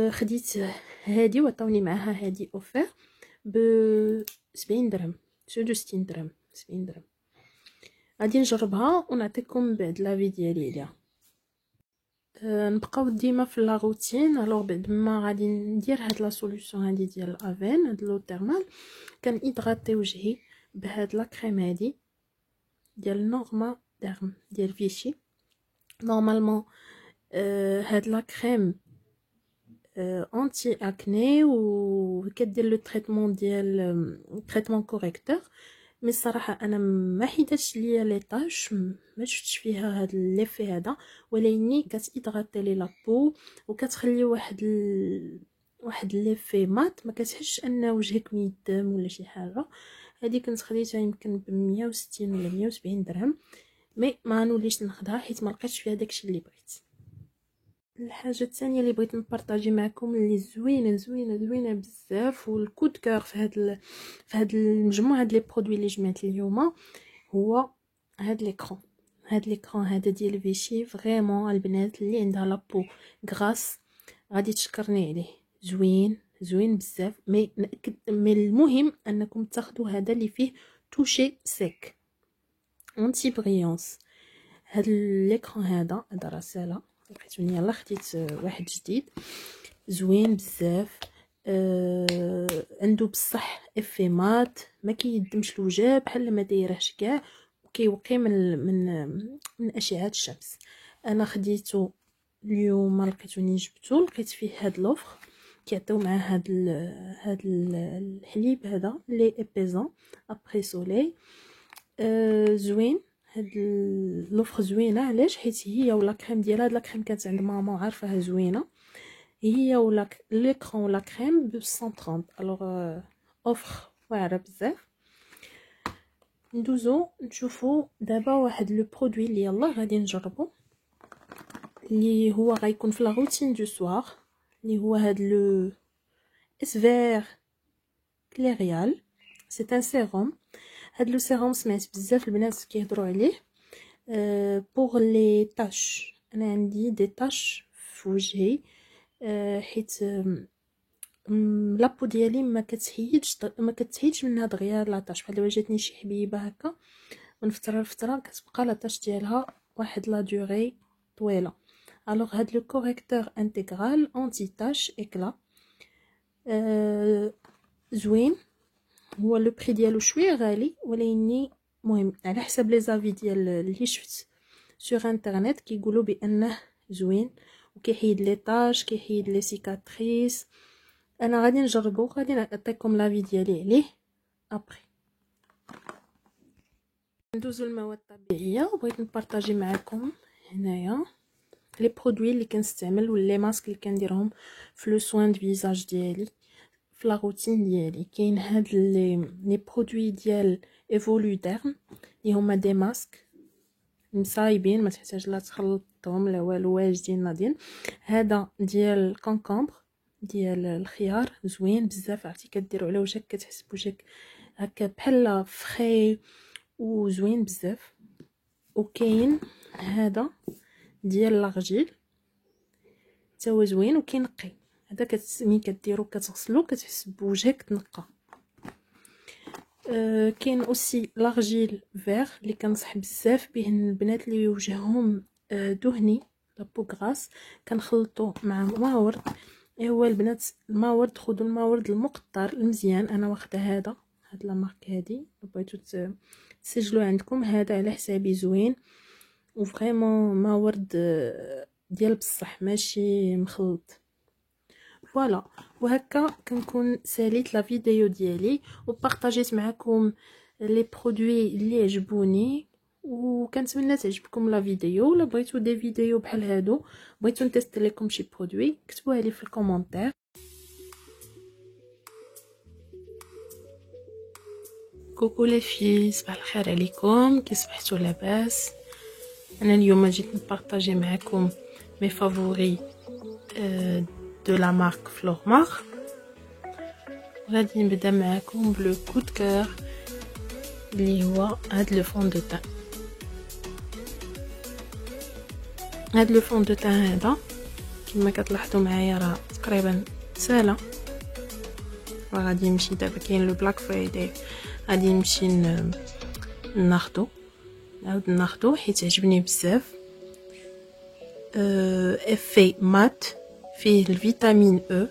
خديت هادي وعطاوني معاها هادي اوفر ب 70 درهم، 60 درهم 70 درهم. غادي نجربها ونعطيكم بعد لافي ديالي عليها. نبقاو ديما في لا روتين. الوغ بعد ما غادي ندير هاد لا سوليوشن هادي ديال افين هاد لو تيرمال كنيدغاطي وجهي بهاد لا كريم هادي ديال نورما ديرم ديال فيشي. نورمالمون هاد لا كريم انتي اكني وكدير لو تريتمون ديال تريتمون كوريكتور. مي الصراحه انا ما حيدتش ليا لي طاش، ما شفتش فيها هاد ليفي هذا، ولكن كتيدغاطي لي لابو وكتخلي واحد ليفي مات، ما كتحسش ان وجهك ميدم ولا شي حاجه. هذه كنت خديتها يمكن ب 160 ولا 170 درهم، مي ما نوليش ناخذها حيت ما لقيتش فيها داكشي اللي بغيت. الحاجه الثانيه اللي بغيت نبارطاجي معكم اللي زوينه بزاف والكود كار في هاد المجموعه هاد لي برودوي اللي جمعت اليوم هو هاد ليكران هذا ديال فيشي. فريمون البنات اللي عندها لابو غراس غادي تشكرني عليه. زوين بزاف. مي المهم انكم تاخذوا هذا اللي فيه توشي سيك انتي بريونس. هاد ليكران هذا راه سالا لقيتوني يلا خديت واحد جديد زوين بزاف. عنده بصح افي مات، ما كيدمش الوجه بحال ما دايرهش كاع، وكيوقي من اشعه الشمس. انا خديته اليوم لقيتوني جبتو، لقيت فيه هاد لوفر كيعطيو مع هاد الحليب هذا لي ايبيزون ابري سولي. زوين هاد لوفر زوينه. علاش؟ حيت هي ولا كريم ديالها، هاد لا كريم كانت عند ماما وعارفاها زوينه، هي ولا ليكرون ولا كريم ب 130. الوغ اوفر واعره بزاف. ندوزو نشوفو دابا واحد لو برودوي اللي يلا غادي نجربو اللي هو غيكون في لا روتين دو سوار، اللي هو هاد لو اسفير كليريال. سي ان سيروم. هاد لو سيروم سمعت بزاف البنات كيهضروا عليه بوغ لي طاش. انا عندي دي طاش في وجهي حيت لابو ديالي ما كتحيدش منها دغيا لاطاش. بحال دابا جاتني شي حبيبه هكا من فتره لفتره كتبقى لاطاش ديالها واحد لا دوري طويله. الوغ هاد لو كوريكتور انتغرال انتي تاش اكلا زوين. هو لو بري ديالو شويه غالي ولكن مهم على حسب لي زافي ديال اللي شفت سور انترنت كيقولوا بانه زوين وكيحيد لي طاج كيحيد لي سيكاتريس. انا غادي نجربو، غادي نعطيكم لافي ديالي عليه ابري. ندوزو المواد الطبيعيه، وبغيت نبارطاجي معكم هنايا لي برودوي اللي كنستعمل ولا لي ماسك اللي كنديرهم في لو سوين دو فيزاج ديالي في لا روتين ديالي. كاين هاد لي برودوي ديال ايفولو ديرم اللي هما دي ماسك مصايبين، ما تحتاج لا تخلطهم لا والو، واجدين ناضين. هذا ديال كونكومبر ديال الخيار، زوين بزاف، عرفتي كديروا على وجهك كتحس بوجهك هكا بحال فري وزوين بزاف. وكاين هذا ديال لاغجيل حتى هو زوين وكينقي، هذا ملي كديرو كتغسلو كتحس بوجهك تنقى. كاين اوسي لاغجيل فيغ اللي كنصح بزاف به البنات اللي وجههم دهني لابو غراس، كنخلطو مع ماورد. هو البنات الماورد خذوا الماورد المقطر المزيان، انا واخده هاد لا مارك هادي، بغيتو تسجلوا عندكم، هذا على حسابي زوين وفريمون ماورد ديال بصح ماشي مخلط. فوالا، وهكا كنكون ساليت لا فيديو ديالي وبارطاجيت معكم لي برودوي اللي عجبوني، وكنتمنى تعجبكم لا فيديو. ولا بغيتو دي فيديو بحال هادو، بغيتو نتست لكم شي برودوي، كتبوها لي في الكومونتير. كوكو لي في، صباح الخير عليكم، كي صبحتوا لاباس؟ انا اليوم جيت نبارطاجي معكم مي فافوري دو لا مارك فلورمار. غادي نبدا معكم بلو كود كور اللي هو هاد لو فون دو تان. هاد لو فون دو تان هذا كما كتلاحظوا معايا راه تقريبا ساهله، وغادي نمشي دابا كاين لو بلاك فرايداي، غادي نمشي ناخدو حيت عجبني بزاف. افي مات فيه الفيتامين او،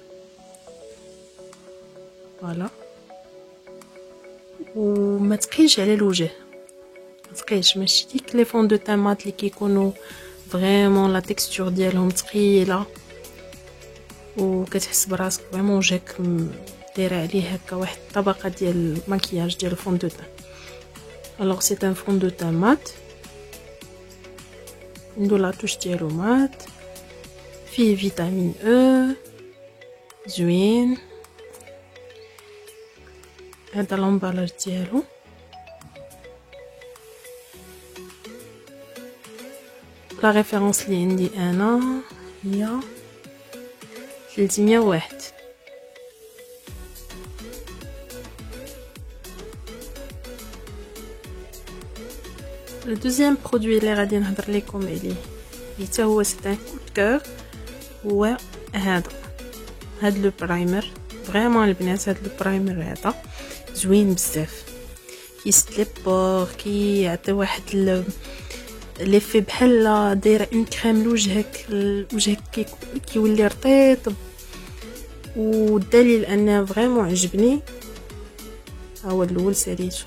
فوالا، وما تقيلش على الوجه، ما تقيلش، ماشي ديك لي فون دو تان مات اللي كيكونوا فريمون لا تيكستور ديالهم ثقيله وكتحس براسك فريمون وجهك دايره عليه هكا واحد الطبقه ديال الماكياج ديال الفون دو تان. الوغ سي ان فون دو تان مات، عنده لا توش ديالو مات، فيه فيتامين او زوين. هذا لامبالاج ديالو، لا ريفيرونس اللي عندي انا هي 301. لو دوزيام برودوي اللي غادي نهضر لكم عليه حتى هو سي ان كود كور، هو هاد لو برايمر. فريمون البنات هاد لو برايمر هذا زوين بزاف، كيسد لي بور، كيعطي واحد ليفي بحال دايره اون كريم لوجهك، وجهك كيولي رطيب. والدليل انه فريمون عجبني، هو الاول ساليته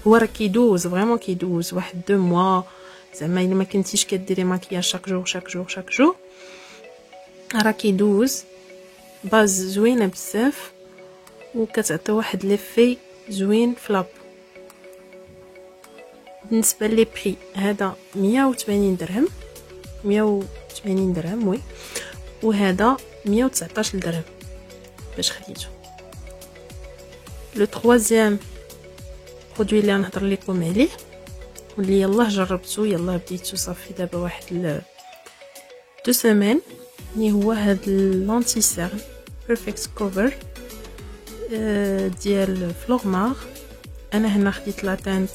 هو راه كيدوز فريمون، كيدوز واحد 2 موا، زعما الا ما كنتيش كديري ماكياج شاك جور راه كيدوز. باز زوينه بزاف وكتعطي واحد ليفي زوين في لابو. بالنسبه لي بري، هذا 180 درهم، 180 درهم وي، وهذا 119 درهم باش خديته. لو تروازيام برودوي اللي غنهضر لكم عليه واللي يلاه جربتو يلاه بديتو صافي دابا واحد 2 سيمين، اللي هو هاد لانتي سيرم بيرفكت كوفر ديال فلورمار. انا هنا خديت لا تانت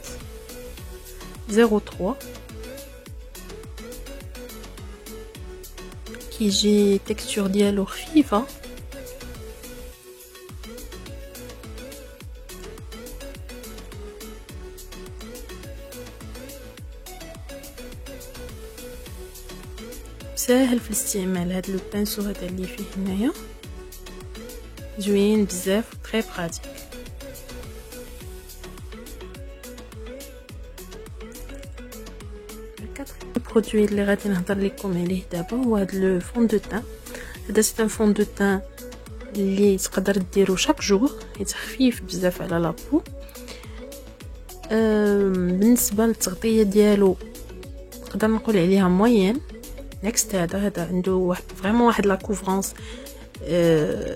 03، كيجي تكستور ديالو خفيفه، ساهل في الاستعمال. هاد لو بانسو هذا اللي فيه هنايا زوين بزاف، تري براتيك. البرودوي اللي غادي نهضر لكم عليه دابا هو هذا لو فون دو تان. هذا سي ان فون دو تان اللي تقدر ديرو شاك جور، حيت خفيف بزاف على لابو. بالنسبه للتغطيه ديالو نقدر نقول عليها موين. نيكست هذا عنده فريمون واحد لا كوفرونس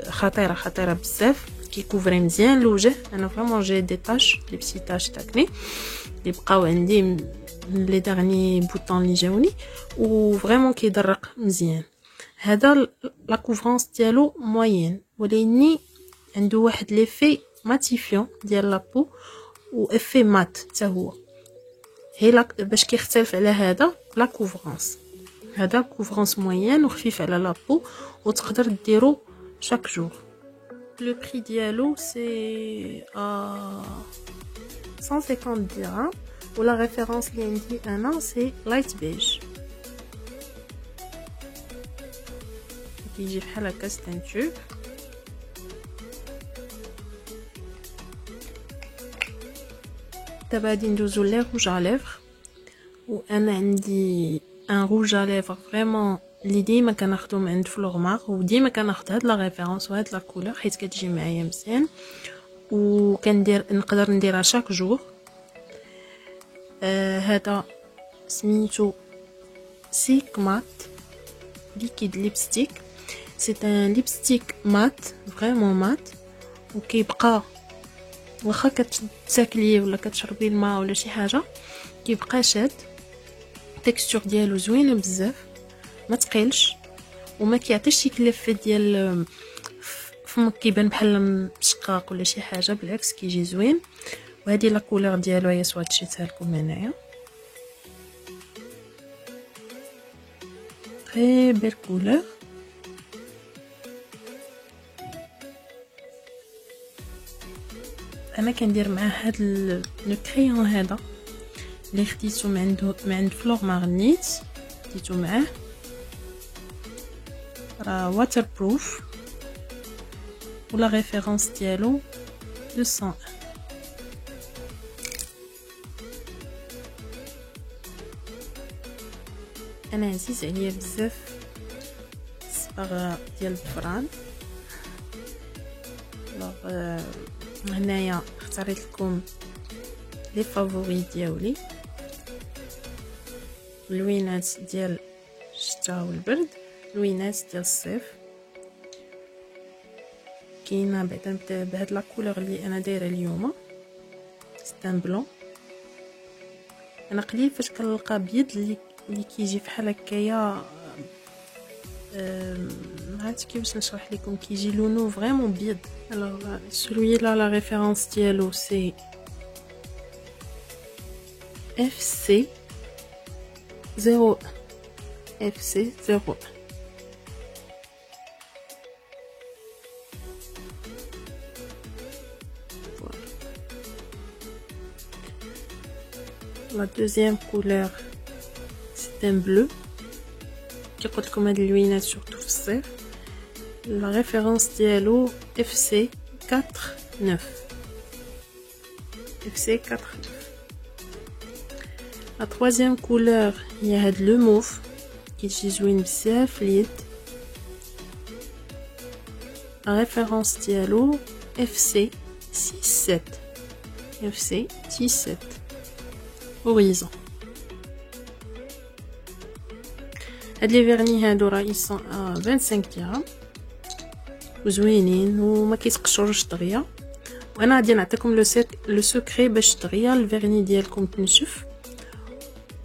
خطيره بزاف، كيكوفري مزيان الوجه. انا فريمون جي دي تاش لي بسي تاش تاكني اللي بقاو عندي من لي دارني بوطون اللي جاوني، وفريمون كيدرق مزيان. هذا لا كوفرونس ديالو موين، ولكن عنده واحد ليفي ماتيفيون ديال لابو و افي مات حتى هو. هي باش كيختلف على هذا لا كوفرونس. هذا كوفرونس موين وخفيف على لابو وتقدر ديرو شاك جور. لو بري ديالو سي 150 درهم، ولا ريفيرونس اللي عندي انا سي لايت بيج. كيجي بحال هكا ستانتوب. دابا غادي ندوزو لي روج ا ليفر، وانا عندي ان روج ا ليفر فريمون اللي ديما كناخدو من عند فلورمار، وديما كناخد هاد لا ريفيرونس وهاد لا كولور حيت كتجي معايا مزيان، نقدر نديرها شاك جور. هذا سميتو سيك مات ليكيد ليبستيك. سي ان ليبستيك مات فريمون مات، وكيبقى واخا كتاكليه ولا كتشربي الماء ولا شي حاجه كيبقى شاد. التكستور ديالو زوينه بزاف، ما تقيلش وما كيعطيش شي كلفه ديال فمك كيبان بحال مشقاق ولا شي حاجه، بالعكس كيجي زوين. وهذه لا كولور ديالو هي سواتشيتها لكم هنايا، تري بيل كولور. انا كندير معاه هاد لو كريون هذا اللي خديتو من عند فلورمار نيت، خديتو معاه راه واتر بروف، ولا ريفيرونس ديالو 200. انا عزيز عليا بزاف الصباغه ديال الفران. هنايا اختاريت لكم لي فافوري ديالي، اللوينات ديال الشتاء والبرد، اللوينات ديال الصيف. كاينه بعدا بهاد لا كولور اللي انا دايره اليوم ستان بلون. انا قليل فاش كنلقى بيض اللي كيجي بحال هكايا، ما عرفتش كيفاش نشرح لكم، كيجي لونو فريمون بيض. الوغ سولوي لا ريفيرونس ديالو سي اف سي 0 اف سي 0. La deuxième couleur c'est un bleu. كي قلت لكم هاد اللوينات سورتو في الصيف. لا ريفيرونس ديالو اف سي 49 اف سي 49. لا troisième couleur هي هاد لو موف كيجي زوين بزاف اليد. لا ريفيرونس ديالو اف سي 67 اف سي 67 هوريزون. هاد لي فيرني هادو راه يسون 25 درهم وزوينين وما كيتقشروش دغيا. وانا غادي نعطيكم لو سوكري باش دغيا الفيرني ديالكم تنشف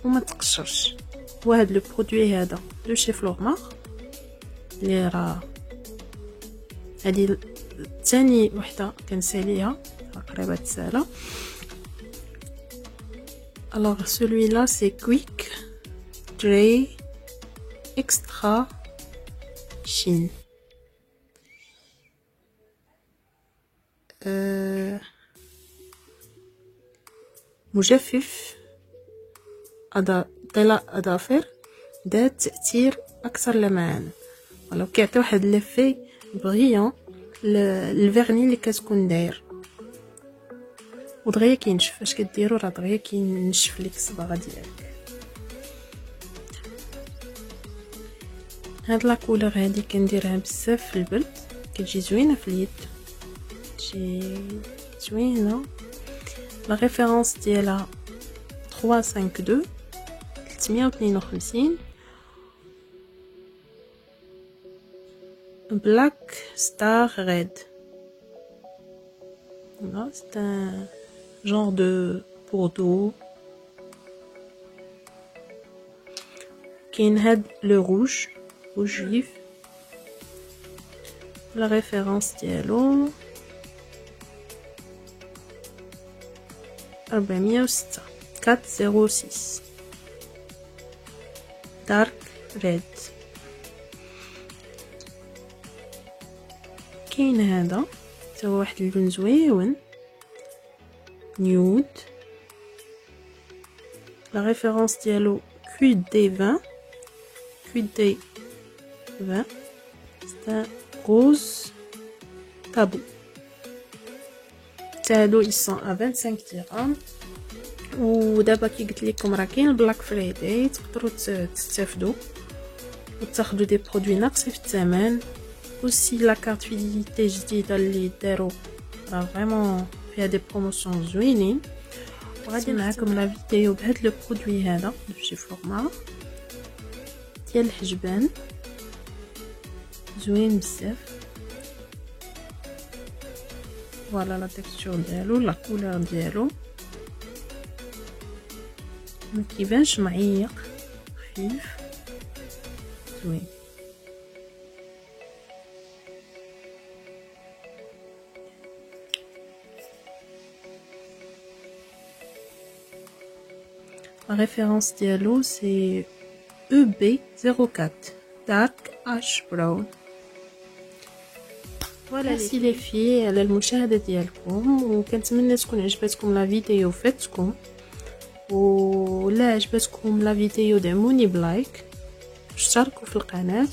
وما تقشرش. وهاد لو برودوي هذا دو شي فلورمار اللي راه هادي ثاني وحده كنساليها قريبه تسالى. alors celui-là c'est Quick Dry Extra Sheen. مجفف طلاء اظافر ذات تأثير اكثر لمعان، ولو كيعطي واحد لافي بريون الفيرني اللي كتكون داير ودغيا كينشف. فاش كديروا راه دغيا كينشف ليك الصباغه ديالك. هاد لا كولور هادي كنديرها بزاف في البرد، كتجي زوينه في اليد، تجي زوينه. لا ريفيرونس ديالها 352 352 Black Star Red. Voilà, c'est un genre de bordeaux. كاين هاد le rouge vif. La référence ديالو 406 406 Dark Red. كاين هذا تا هو واحد اللون زويون نيود. لا ريفيرونس ديالو QD20 QD20 c'est un rose tabou. هادو ils sont à 25 dirhams. ودابا كي قلت لكم راه كاين البلاك فرايداي، تقدروا تستافدوا وتاخذوا دي برودوي ناقصين في الثمن. aussi la carte fidélité جديده اللي داروا راه فريمون فيها دي بروموسيون زوينين. وغادي معكم لا فيديو بهاد لو برودوي هذا بشي فورما ديال الحجبان زوين بزاف. فوالا لا تكستور ديالو، لا كولور ديالو ما كيبانش معيق، خفيف زوين. La référence ديالو c'est EB04 Dark Ash Brown. فوالا لي في على المشاهده ديالكم، وكنتمنى تكون عجبتكم لا فيديو وفاتكم. ولا عجبتكم لا فيديو دعموني بلايك، اشتركوا في القناه،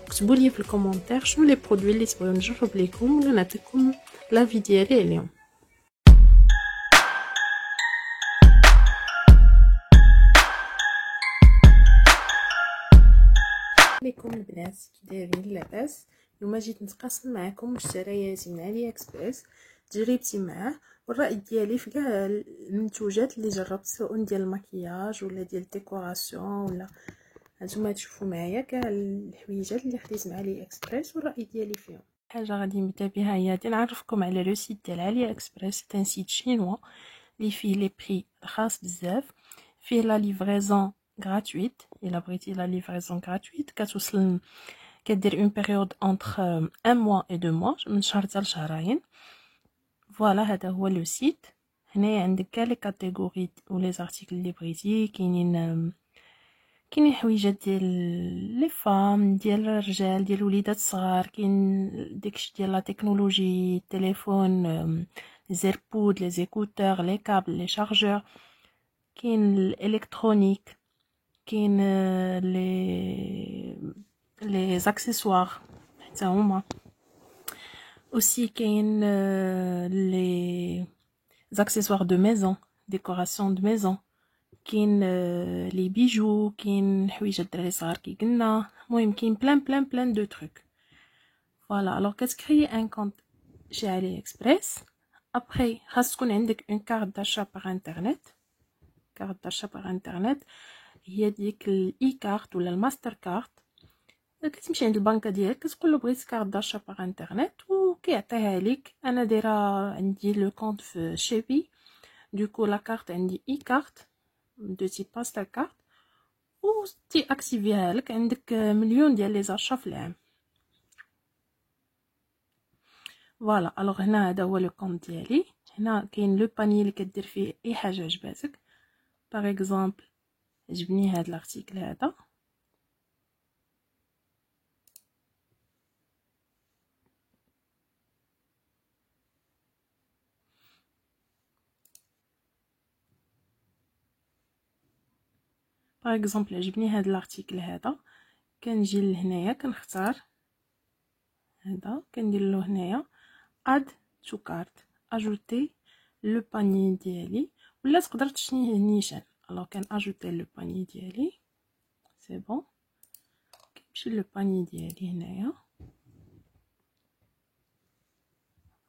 وكتبوا لي في الكومونتير شنو لي برودوي اللي تبغيو نجرب لكم ولا نعطيكم لا في ديالي اليوم. عليكم البنات، كي دايرين؟ لاباس؟ اليوم جيت نتقاسم معكم مشترياتي من علي اكسبريس، تجربتي معاه والراي ديالي في كاع المنتوجات اللي جربت، سواء ديال المكياج ولا ديال الديكوراسيون ولا هانتوما تشوفوا معايا كاع الحويجات اللي خديت مع علي اكسبريس والراي ديالي فيهم. حاجه غادي نبدا بها هي غادي نعرفكم على لو سيت ديال علي اكسبريس. سي ان سيت شينوا اللي فيه لي بري رخاص بزاف، فيه لا ليفريزون غراتويت. الا بغيتي لا ليفريزون غراتويت كتوصل كدير اون بيريود انتر 1 موا و 2 موا، من شهر حتى لشهرين. فوالا هذا هو لو سيت. هنايا عندك كاع لي كاتيجوري و لي زارتيكل اللي بغيتي. كاينين حويجات ديال لي فام، ديال الرجال، ديال وليدات الصغار. كاين داكشي ديال لا تكنولوجي، التليفون، زيربود، لي زيكوتور، لي كابل، لي شارجور. كاين الالكترونيك، كاين لي زاكسيسوار حتى هما. aussi كاين لي زاكسيسوار دو ميزون، ديكوراسيون دو ميزون. كاين لي بيجو، كاين حويجه الدراري صغار كي قلنا. المهم كاين بلان دو تروك. فوالا الوغ كتكري ان كونط شي علي اكسبريس. ابري خاص تكون عندك اون كارت داشا باغ انترنت. كارت داشا باغ انترنت هي ديك الاي كارت ولا الماستر كارت. كتمشي عند البنكه ديالك كتقول له بغيت كارت داشا باغ انترنت وكيعطيها لك. انا دايره عندي لو كونط في شيبي، دوكو لا كارت عندي اي كارت دو تيب ماستر كارت، و تي اكتيفيها لك. عندك مليون ديال لي زاشا في العام. فوالا الوغ هنا هذا هو لو كونط ديالي. هنا كاين لو باني اللي كدير فيه اي حاجه عجباتك. باغ اكزومبل عجبني هذا الارتيكل هذا، باغ اكزومبل عجبني هذا الارتيكل هذا. كنجي لهنايا كنختار هذا، كندير له هنايا اد تو كارت، اجوتي لو باني ديالي، ولا تقدر تشنيه النيشان. الوغ كان اجوتي لو باني ديالي سي بون. نمشي لو باني ديالي هنايا.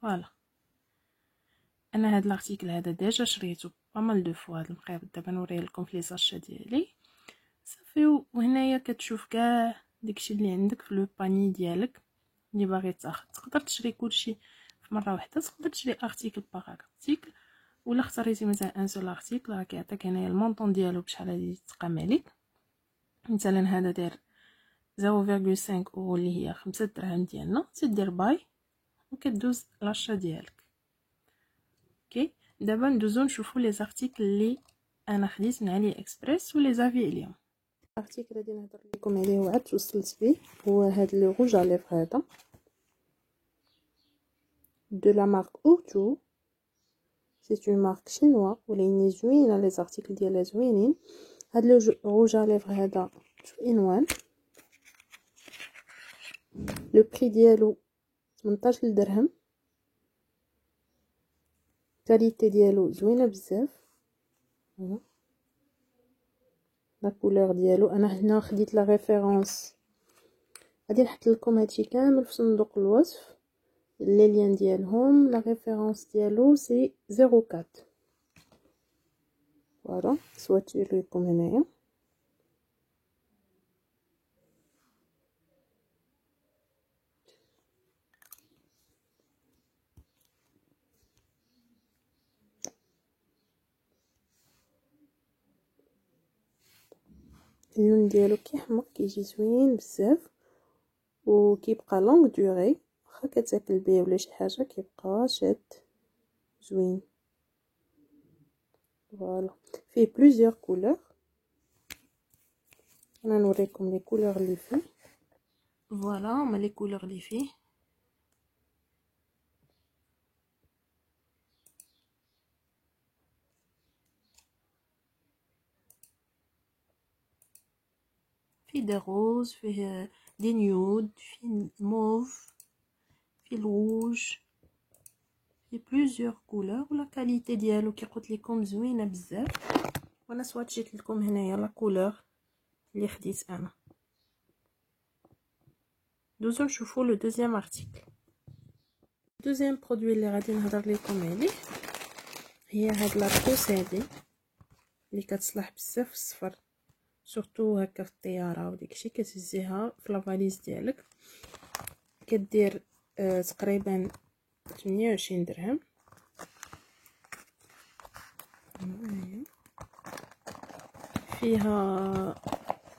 فوالا انا هاد لارتيكل هذا ديجا شريته بامال دو فوا. هاد المقابض دابا نوريه لكم في لي ساشا ديالي صافي. وهنايا كتشوف كاع داكشي اللي عندك في لو باني ديالك اللي باغي تاخد. تقدر تشري كلشي في مره واحده، تقدر تشري ارتيكل باغ ارتيكل، ولا اختاريتي مثلا ان سول ارتيكل راه كيعطيك هنايا المونطون ديالو بشحال غادي تقام عليك. مثلا هذا داير 0.5 اورو اللي هي 5 دراهم ديالنا، تدير باي وكدوز لاشا ديالك. اوكي دابا ندوزو نشوفو لي زارتيكل اللي انا خديت من علي اكسبريس ولي زافي اليوم. الارتيكل غادي نهضر لكم عليه وعاد توصلت به هو هاد لو روج ا ليفر هذا de la marque Outu. C'est une marque chinoise وليني زوينه، لي زارتيكل ديالها زوينين. هاد لو روج ا ليفر هذا شوف عنوان، لو بري ديالو 18 درهم، كاليتي ديالو زوينه بزاف. فوالا لا كولور ديالو انا هنا خديت لا ريفيرونس، غادي نحط لكم هادشي كامل في صندوق الوصف لي لين ديالهم. لا ريفيرونس ديالو سي 04. فوالا صوتي لكم هنايا. اللون ديالو كيحمر كيجي زوين بزاف وكيبقى لونغ دوري، واخا كتاكل بيه ولا شي حاجه كيبقى شاد زوين. فوالا فيه بليزيور كولور، انا نوريكم لي كولور اللي فيه. فوالا هما لي كولور اللي فيه. فيه دي روز، فيه دي نيود، فيه موف، فيه الروج، فيه بليزيور كولور. ولا كاليتي ديالو كي قلت لكم زوينه بزاف. وانا سواتشيت لكم هنايا لا كولور اللي خديت انا. دوزو نشوفو لو دوزيام ارتيكل. دوزيام برودوي اللي غادي نهضر لكم عليه هي هاد لا بوس هادي اللي كتصلح بزاف في السفر، سورتو هكا في الطياره وداكشي. كتهزيها في لافاليز ديالك، كدير تقريبا 28 درهم. فيها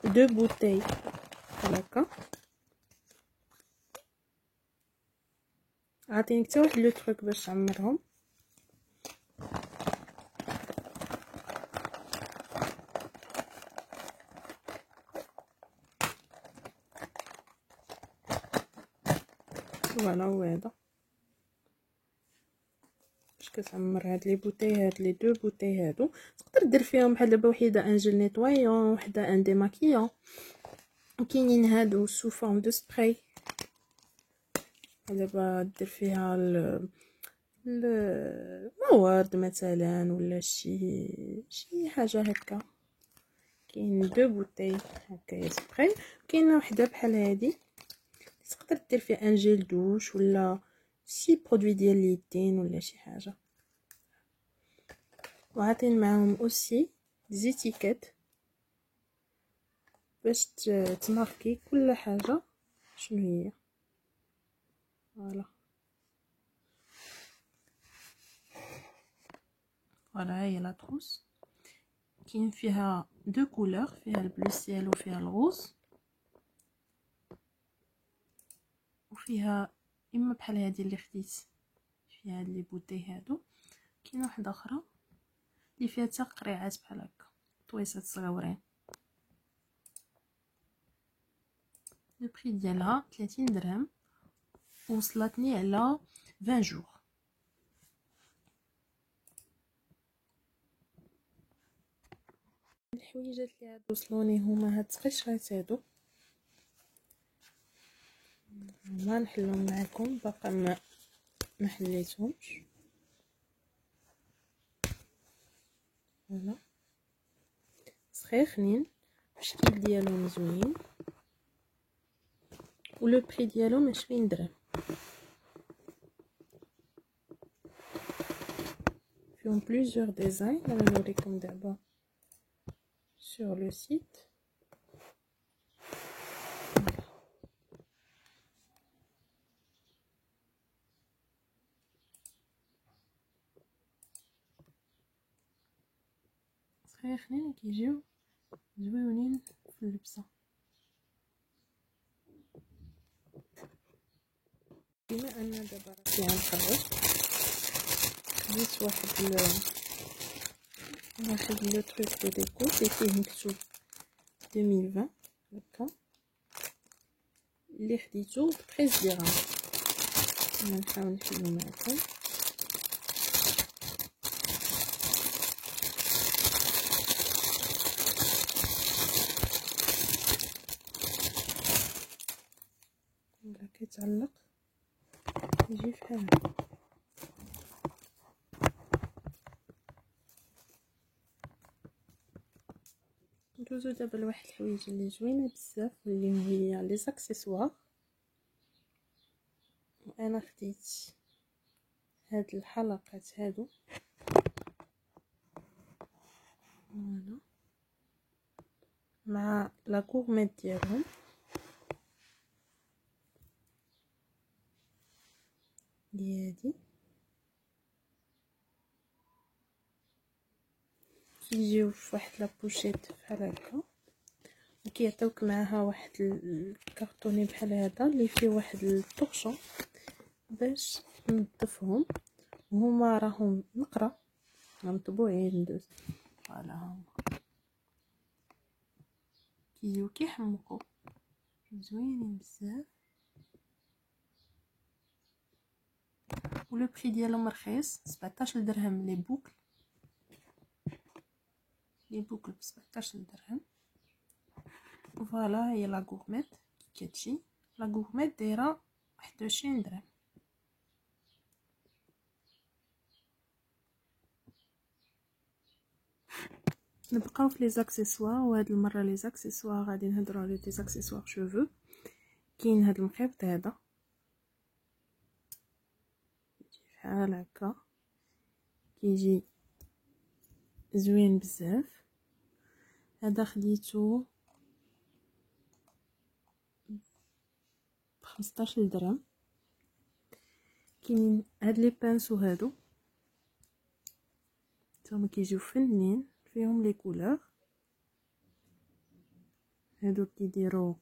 دو بوتي هكا. عاطيني حتى واحد لو تروك باش تعمرهم. فوالا هو هذا باش كتعمر هاد لي بوتي، هاد لي دو بوتي هادو. تقدر دير فيهم بحال دابا وحده ان جل نيطوايون، وحده ان ديماكيون، وكاينين هادو سو فورم دو سبراي. دابا دير فيها الموارد مثلا ولا شي حاجه هكا. كاين دو بوتي هكا سبراي، كاينه وحده بحال هادي تقدر دير فيها ان جيل دوش ولا شي برودوي ديال اليدين ولا شي حاجه. وعاطين معاهم اوسي زيتيكات باش تماركي كل حاجه شنو هي. فوالا فوالا هي لا تروس. كاين فيها دو كولور، فيها البلو سيل وفيها الغوز، وفيها اما بحال هادي اللي خديت فيها هاد لي بوتي هادو. كاينه واحده اخرى اللي فيها حتى قريعات بحال هكا، طويسات صغيورين. لو بري ديالها 30 درهم، وصلتني على 20 جور. الحويجات اللي عاد وصلوني هما هاد التقشرات هادو، ما نحلهم معكم باقا ما حليتهمش. فوالا سخيخنين، الشكل ديالهم زوين. ولو بري ديالهم 20 درهم. فيهم بليزيور ديزاين، انا نوريكم دابا sur le site. صحيحين كيجيو زويونين في اللبسه. بما ان دابا راسي غنخرج، جبت واحد لو تروك دو ديكو اللي فيه مكتوب 2020 هكا، اللي خديتو ب 13 درهم. نحاول نحلو معكم. ولا كيتعلق يجي بحال هكا. ندوزو دابا لواحد الحويجه اللي زوينه بزاف واللي هي لي زاكسيسوار. وانا خديت هاد الحلقات هادو، فوالا، مع لا غورميت ديالهم. هادي كيجيو فواحد لابوشيت بحال هكا، وكيعطيوك معاها واحد الكارطوني بحال هذا اللي فيه واحد الطوشون باش نظفهم. وهما راهم نقرا مطبوعين ندوز، فوالا هما كيجيو كيحمقوا زوينين بزاف. ولو بري ديالهم رخيص، 17 درهم لي بوكل ب 17 درهم. فوالا هي لا غورميت كتجي، لا غورميت دايره 21 درهم. نبقاو في لي زاكسيسوار، وهاد المره لي زاكسيسوار غادي نهضروا على لي زاكسيسوار شوفو. كاين هاد المخيط هذا بحال هكا، كيجي زوين بزاف. هذا خديتو ب 15 درهم. كاين هاد لي بانسو هادو هما كيجيو فنين، فيهم لي كولور. هادو كيديروا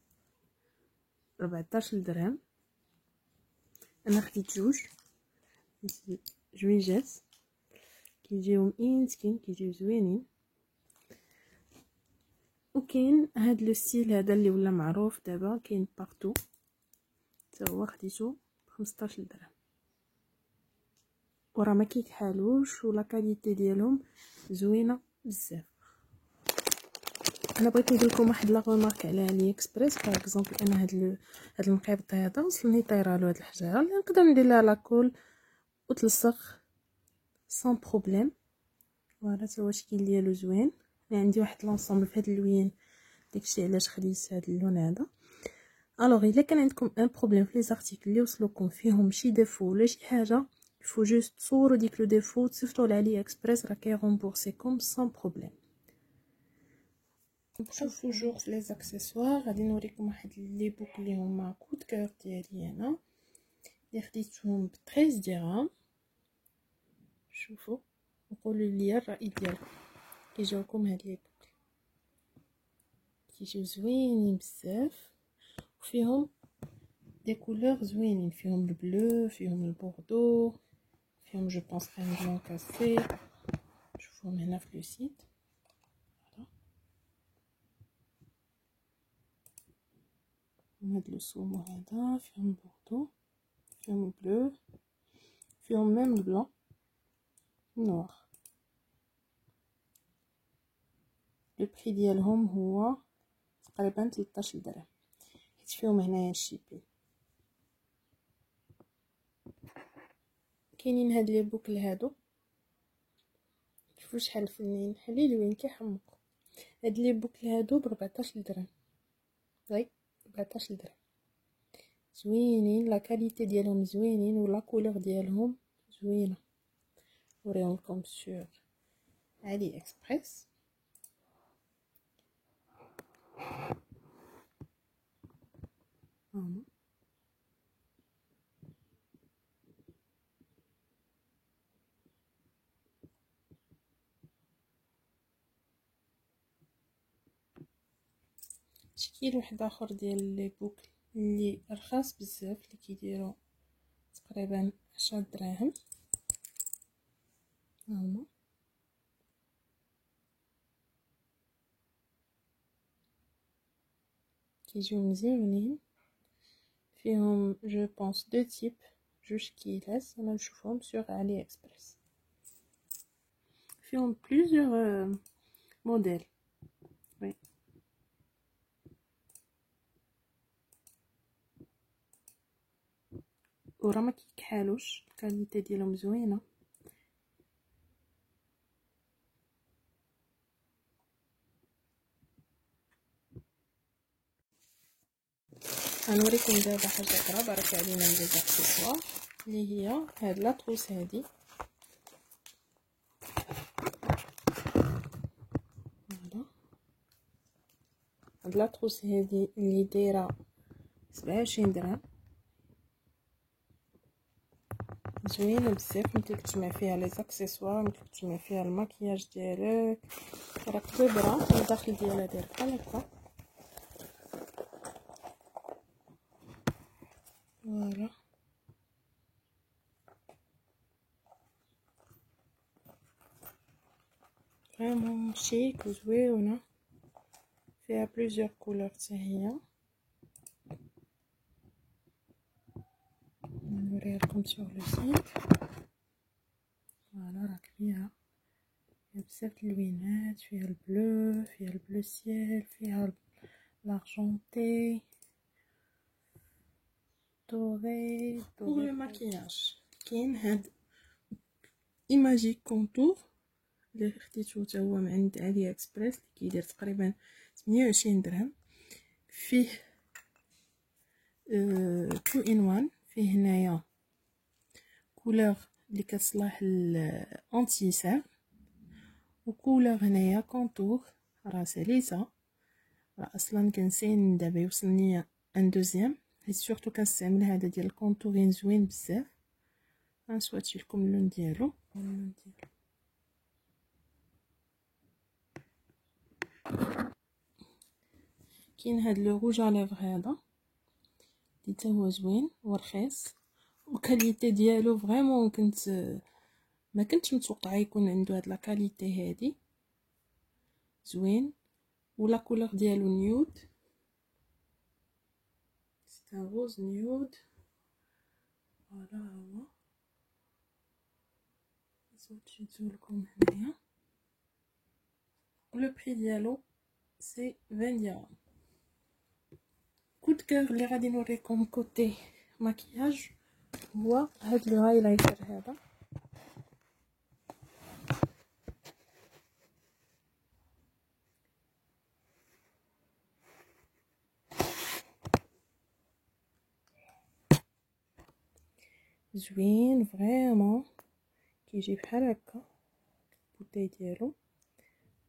14 درهم. انا خديت جويجات كيجيو مئينتكين، كيجيو زوينين. وكاين هاد لو ستيل هذا اللي ولا معروف دابا، كاين بارتو، حتى هو خديتو ب 15 درهم. وراه ما كيكحالوش، ولا كاليتي ديالهم زوينه بزاف. انا بغيت ندير لكم واحد لا ريمارك على علي اكسبريس. باغ اكزومبل انا هاد المقيبط هذا وصلني طايره هاد الحجاره اللي نقدر ندير لها لاكول وتلصق سون بروبليم. فوالا تا هو الشكل ديالو زوين. يعني عندي واحد لونسومبل في هاد اللوين، داكشي علاش خديت هاد اللون هذا. الوغ الا كان عندكم ان بروبليم في لي زارتيكل اللي وصلوكم فيهم شي ديفو ولا شي حاجه، يفو جوست تصوروا ديك لو ديفو تصيفطوا لعلي اكسبريس، راه كيغومبورسيكم سون بروبليم. نشوف توجور في لي زاكسيسوار. غادي نوريكم واحد لي بوك اللي هما كود كور ديالي انا، اللي خديتهم ب 13 درهم. شوفوا وقولوا لي الراي ديالكم. كيجيوكم هاد لي بوك، كيجيو زوينين بزاف، وفيهم دي كولور زوينين، فيهم البلو، فيهم البوردو، فيهم جو بونس ان بلون كاسي. شوفوهم هنا في لو سيت. هاد لو سومو هذا فيهم بوردو، فيهم بلو، فيهم ميم البلون نوار. لو بري ديالهم هو تقريبا 13 درهم، حيت فيهم هنايا الشيبين. كاينين هاد لي بوكل هادو، شوفوا شحال فنين، حليلوين كيحمقوا. هاد لي بوكل هادو ب 14 درهم، غير 14 درهم. زوينين، لا كاليتي ديالهم زوينين ولا كولور ديالهم زوينه. نوريهم لكم سور علي اكسبريس. شكل واحد اخر ديال لي بوكل اللي رخاص بزاف، اللي كيديروا تقريبا 10 دراهم. هما كيجيو مزيونين، فيهم جو بونس دو تيب، جوج كيلاس. انا نشوفهم سور علي اكسبريس، فيهم بليزيور موديل. وي وراه ما كيكحالوش، الكاليتي ديالهم زوينه. غنوريكم دابا حاجه اخرى بارك علينا من لي زاكسيسوار، اللي هي هاد لاطروس هادي. فوالا هاد لاطروس هادي اللي دايره 27 درهم، زوينه بزاف. ملي كتجمع فيها لي زاكسيسوار، ملي كتجمع فيها الماكياج ديالك، راك كبيره الداخل ديالها داير بحال هكا. فوالا فريمون شيك وزوينه، فيها بليزيور كولور حتى هي. نوريها لكم سور لو سيت. فوالا راك فيها بزاف د اللوينات، فيها البلو، فيها البلو سيل، فيها لارجونتي، دوري. بور لو ماكياج كاين هاد ايماجيك كونتور اللي خديتو حتى هو من عند علي اكسبريس، اللي كيدير تقريبا 28 درهم. فيه تو ان وان، فيه هنايا كولور اللي كتصلح الانتي سان، وكولور هنايا كونتور راه ساليته. راه اصلا كنسين دابا يوصلني ان دوزيام، حيت سورتو كنستعمل هذا ديال الكونتورين زوين بزاف. غنسواتي لكم اللون ديالو. كاين هاد لو روج على ليفر هذا اللي تا هو زوين ورخيص، وكاليتي ديالو فريمون ما كنتش متوقعه يكون عنده هاد لا كاليتي هادي. زوين، ولا كولور ديالو نيود، سي ان روز نيود. فوالا هو صوتيتو لكم هنايا. لو بري ديالو سي 20 درهم. كود كور اللي غادي نوريكم كوتي ماكياج هو هاد لو هايلايتر هذا. زوين فريمون، كيجي بحال هكا البوتاي ديالو.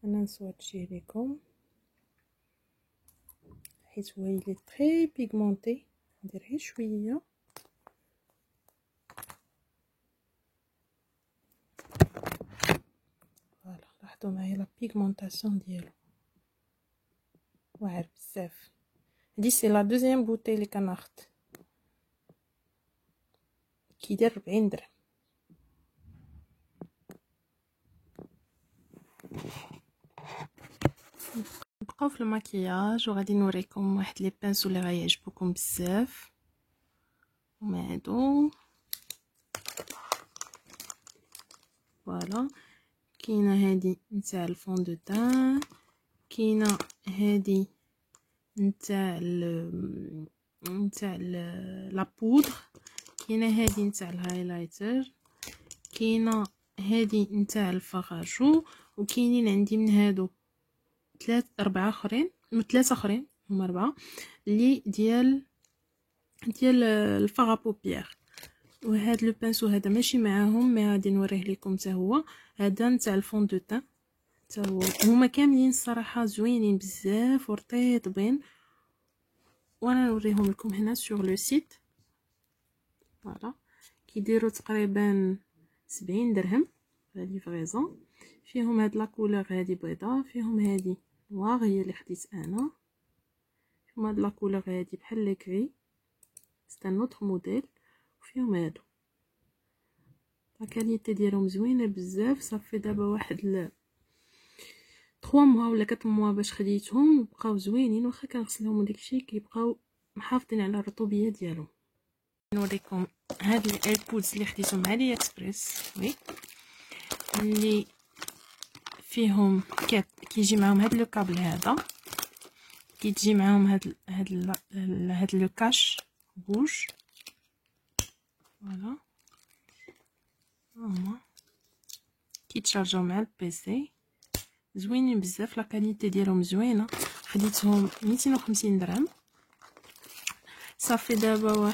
انا نسواتشيه لكم حيت هو لي تري بيغمونتي. ندير غير شويه. فوالا لاحظوا معايا لا بيغمونطاسيون ديالو واعر بزاف. هادي سي لا دوزيام بوتاي اللي كناخد، كيدير 40 درهم. نبقاو في الماكياج وغادي نوريكم واحد لي بانسو اللي غيعجبوكم بزاف. هما هادو. فوالا كاينه هادي نتاع الفون دو تان، كاينه هادي نتاع لا بودر، كاينه هادي نتاع الهايلايتر، كاينه هادي نتاع الفراجو، وكاينين عندي من هادو ثلاثه اخرين، هما 4 اللي ديال ديال الفاغ بوبيير. وهاد لو بانسو هذا ماشي معاهم، مي غادي نوريه لكم حتى هو. هذا نتاع الفون دو تان حتى هو. هما كاملين الصراحه زوينين بزاف ورطيبين، وانا نوريهم لكم هنا سور لو سيت. فوالا كيديروا تقريبا 70 درهم لا ليفريزون. فيهم هاد لا كولور هادي بيضاء، فيهم هادي نوار هي اللي خديت انا، فيهم هاد لا كولور هادي بحال لي كري سي ان اوتر موديل، وفيهم هادو لا كاليتي ديالهم زوينه بزاف. صافي دابا واحد 3 موا ولا 4 موا باش خديتهم، بقاو زوينين واخا كنغسلهم وداكشي كيبقاو محافظين على الرطوبيه ديالهم. نوريكم هاد الايربودز اللي خديتهم مع علي اكسبريس، وي اللي فيهم كيجي معاهم هاد لو كابل هذا، كيتجي معاهم هاد لو كاش بوج. فوالا هما كيتشارجاو مع البيسي، زوينين بزاف، لا كاليتي ديالهم زوينه. خديتهم 250 درهم. صافي دابا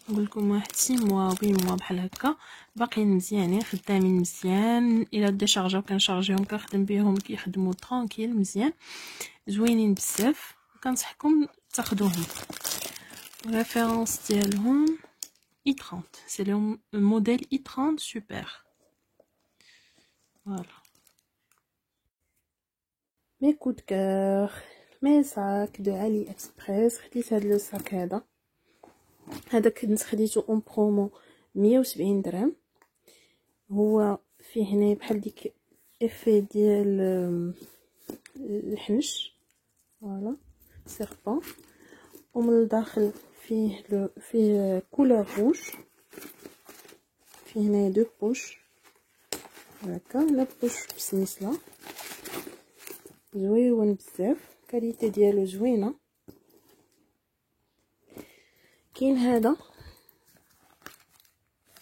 نقول لكم واحد 6 موا و 8 موا بحال هكا، باقيين مزيانين خدامين مزيان. الا ديشارجاو كنشارجيهم كنخدم بهم كيخدموا طرونكيل مزيان، زوينين بزاف، كنصحكم تاخذوهم. ريفيرونس ديالهم اي 30، سي لو موديل اي 30 سوبر. فوالا مي كود كور مي ساك دو علي اكسبريس. خديت هاد لو ساك هذا كنت خديته اون برومو 170 درهم. هو فيه هنا بحال ديك افي ديال الحنش، فوالا سيربون، ومن الداخل فيه كولور روج. فيه هنا دو بوش هكا، لا بوش بسنسله زويون بزاف، كاليتي ديالو زوينه. كاين هذا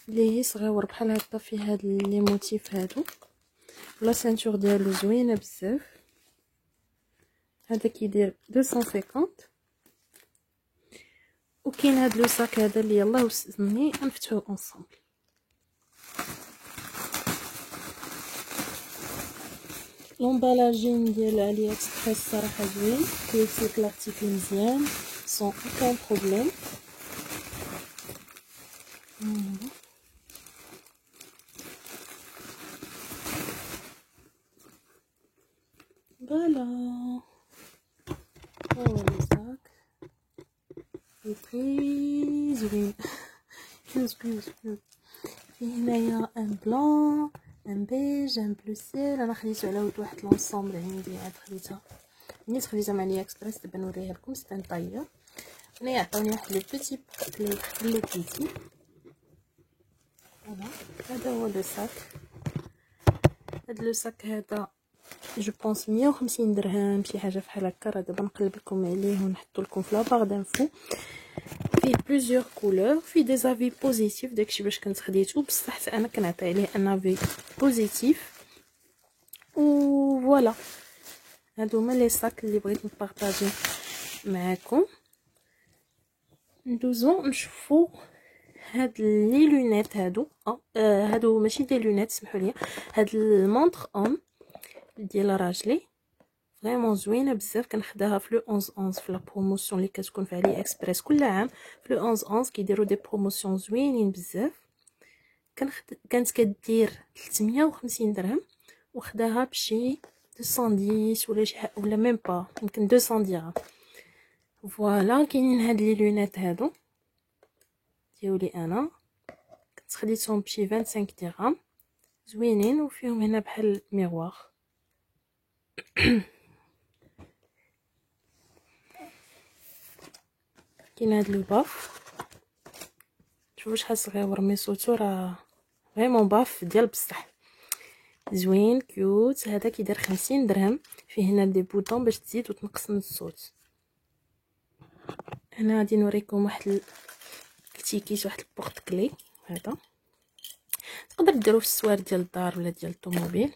اللي صغيور بحال هكا، فيه هاد لي موتيف هادو، لا سانتور ديالو زوينه بزاف. هذا كيدير 250. وكاين هاد لو ساك هذا اللي يلاه وسني نفتحوه اونصومبل. لومبالاجين ديال علي اكسبريس صراحه زوين، كيوصلك لارتيكل مزيان سون اوكان بروبليم. فوالا هو الساك فري زوين كيوز. فيه هنايا ان بلون، ان بيج، ان بلو سيل. انا خديته على ود واحد لونسومبل عندي، عاد خديتها نيت خديتها مع علي اكسبريس. دابا نوريها لكم. سي ان طاير. هنايا عطاوني واحد لو بيتي لو بيتي. فوالا هذا هو لو ساك. هاد لو ساك هذا جو بونس 150 درهم شي حاجه بحال هكا. راه دابا نقلب لكم عليه ونحط لكم في لابار دانفو. فيه بليزيور كولور، فيه دي زافي بوزيتيف، داكشي باش كنت خديته بصح حتى انا كنعطي عليه ان افي بوزيتيف. و فوالا هادو هما لي ساك اللي بغيت نبارطاجي معكم. ندوزو نشوفو هاد لي لونيت هادو. هادو ماشي دي لونيت، سمحوا لي. هاد المونطر ديال راجلي فريمون زوينه بزاف. كنخداها في لو 11 في لا بروموسيون اللي كتكون في علي اكسبريس كل عام. في لو 11 كيديروا دي بروموسيون زوينين بزاف. كانت كدير 350 درهم وخداها بشي 210 ولا شي ولا ميم با، يمكن 200 درهم. فوالا كاينين هاد لي لونيت هادو ديولي انا كنت خديتهم بشي 25 درهم، زوينين وفيهم هنا بحال ميغوار. كاين هاد لو باف، شوفوا شحال صغيور مي صوتو راه فريمون باف ديال بصح زوين كيوت. هذا كيدير 50 درهم. فيه هنا دي بوطون باش تزيد وتنقص من الصوت. هنا غادي نوريكم واحد الكتيكيت، واحد البورط كلي. هذا تقدر ديرو في السوار ديال الدار ولا ديال الطوموبيل.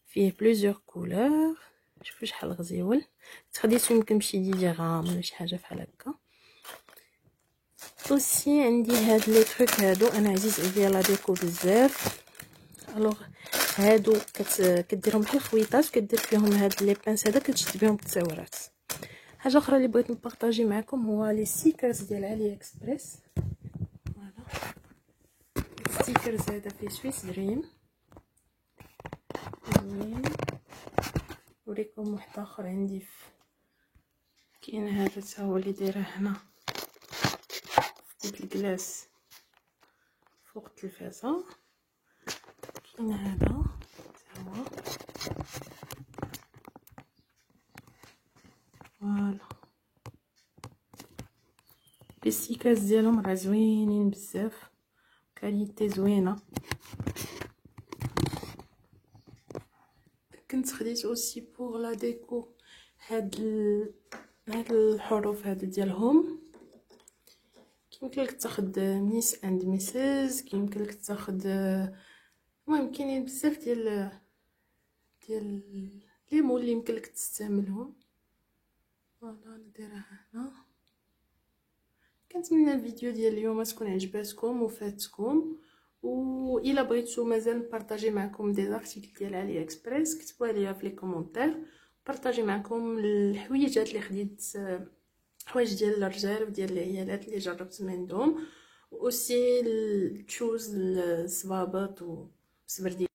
فيه بليزيور كولور. شوفوا شحال غزيول. خديته يمكن بشي 10 غرام ولا شي حاجه بحال هكا. اوسي عندي هاد لي تروك هادو، انا عزيز عليا لا ديكو بزاف. الوغ هادو كديرهم بحال خويطات، كدير فيهم هاد لي بانس هذا كتشد بهم التصاورات. حاجه اخرى اللي بغيت نبارطاجي معكم هو لي ستيكرز ديال علي اكسبريس. فوالا ستيكرز هذا في سويس دريم زوين. نوريكم واحد اخر عندي كاين هذا تا هو اللي دايره هنا في الكلاس فوق التلفازه. كاين هذا تا هو فوالا. لي ستيكرز ديالهم راه زوينين بزاف، كاليتي زوينه. كنت خديت اوسي بوغ لا ديكو هاد الحروف هادو ديالهم. كيمكن لك تاخد ميس اند ميسز، كيمكن لك تاخد المهم كاينين بزاف ديال لي مول اللي يمكن لك تستعملهم. فوالا انا دايرها هنا. كنتمنى الفيديو ديال اليوم تكون عجباتكم وفاتكم، و الا بغيتو مازال نبارطاجي معكم دي زارتيكل ديال علي اكسبريس كتبوا ليا في لي كومونتير. بارطاجي معكم الحويجات اللي خديت، حوايج ديال الرجال وديال العيالات اللي جربت منهم، و اوسي التشوز الصبابط وسبردي.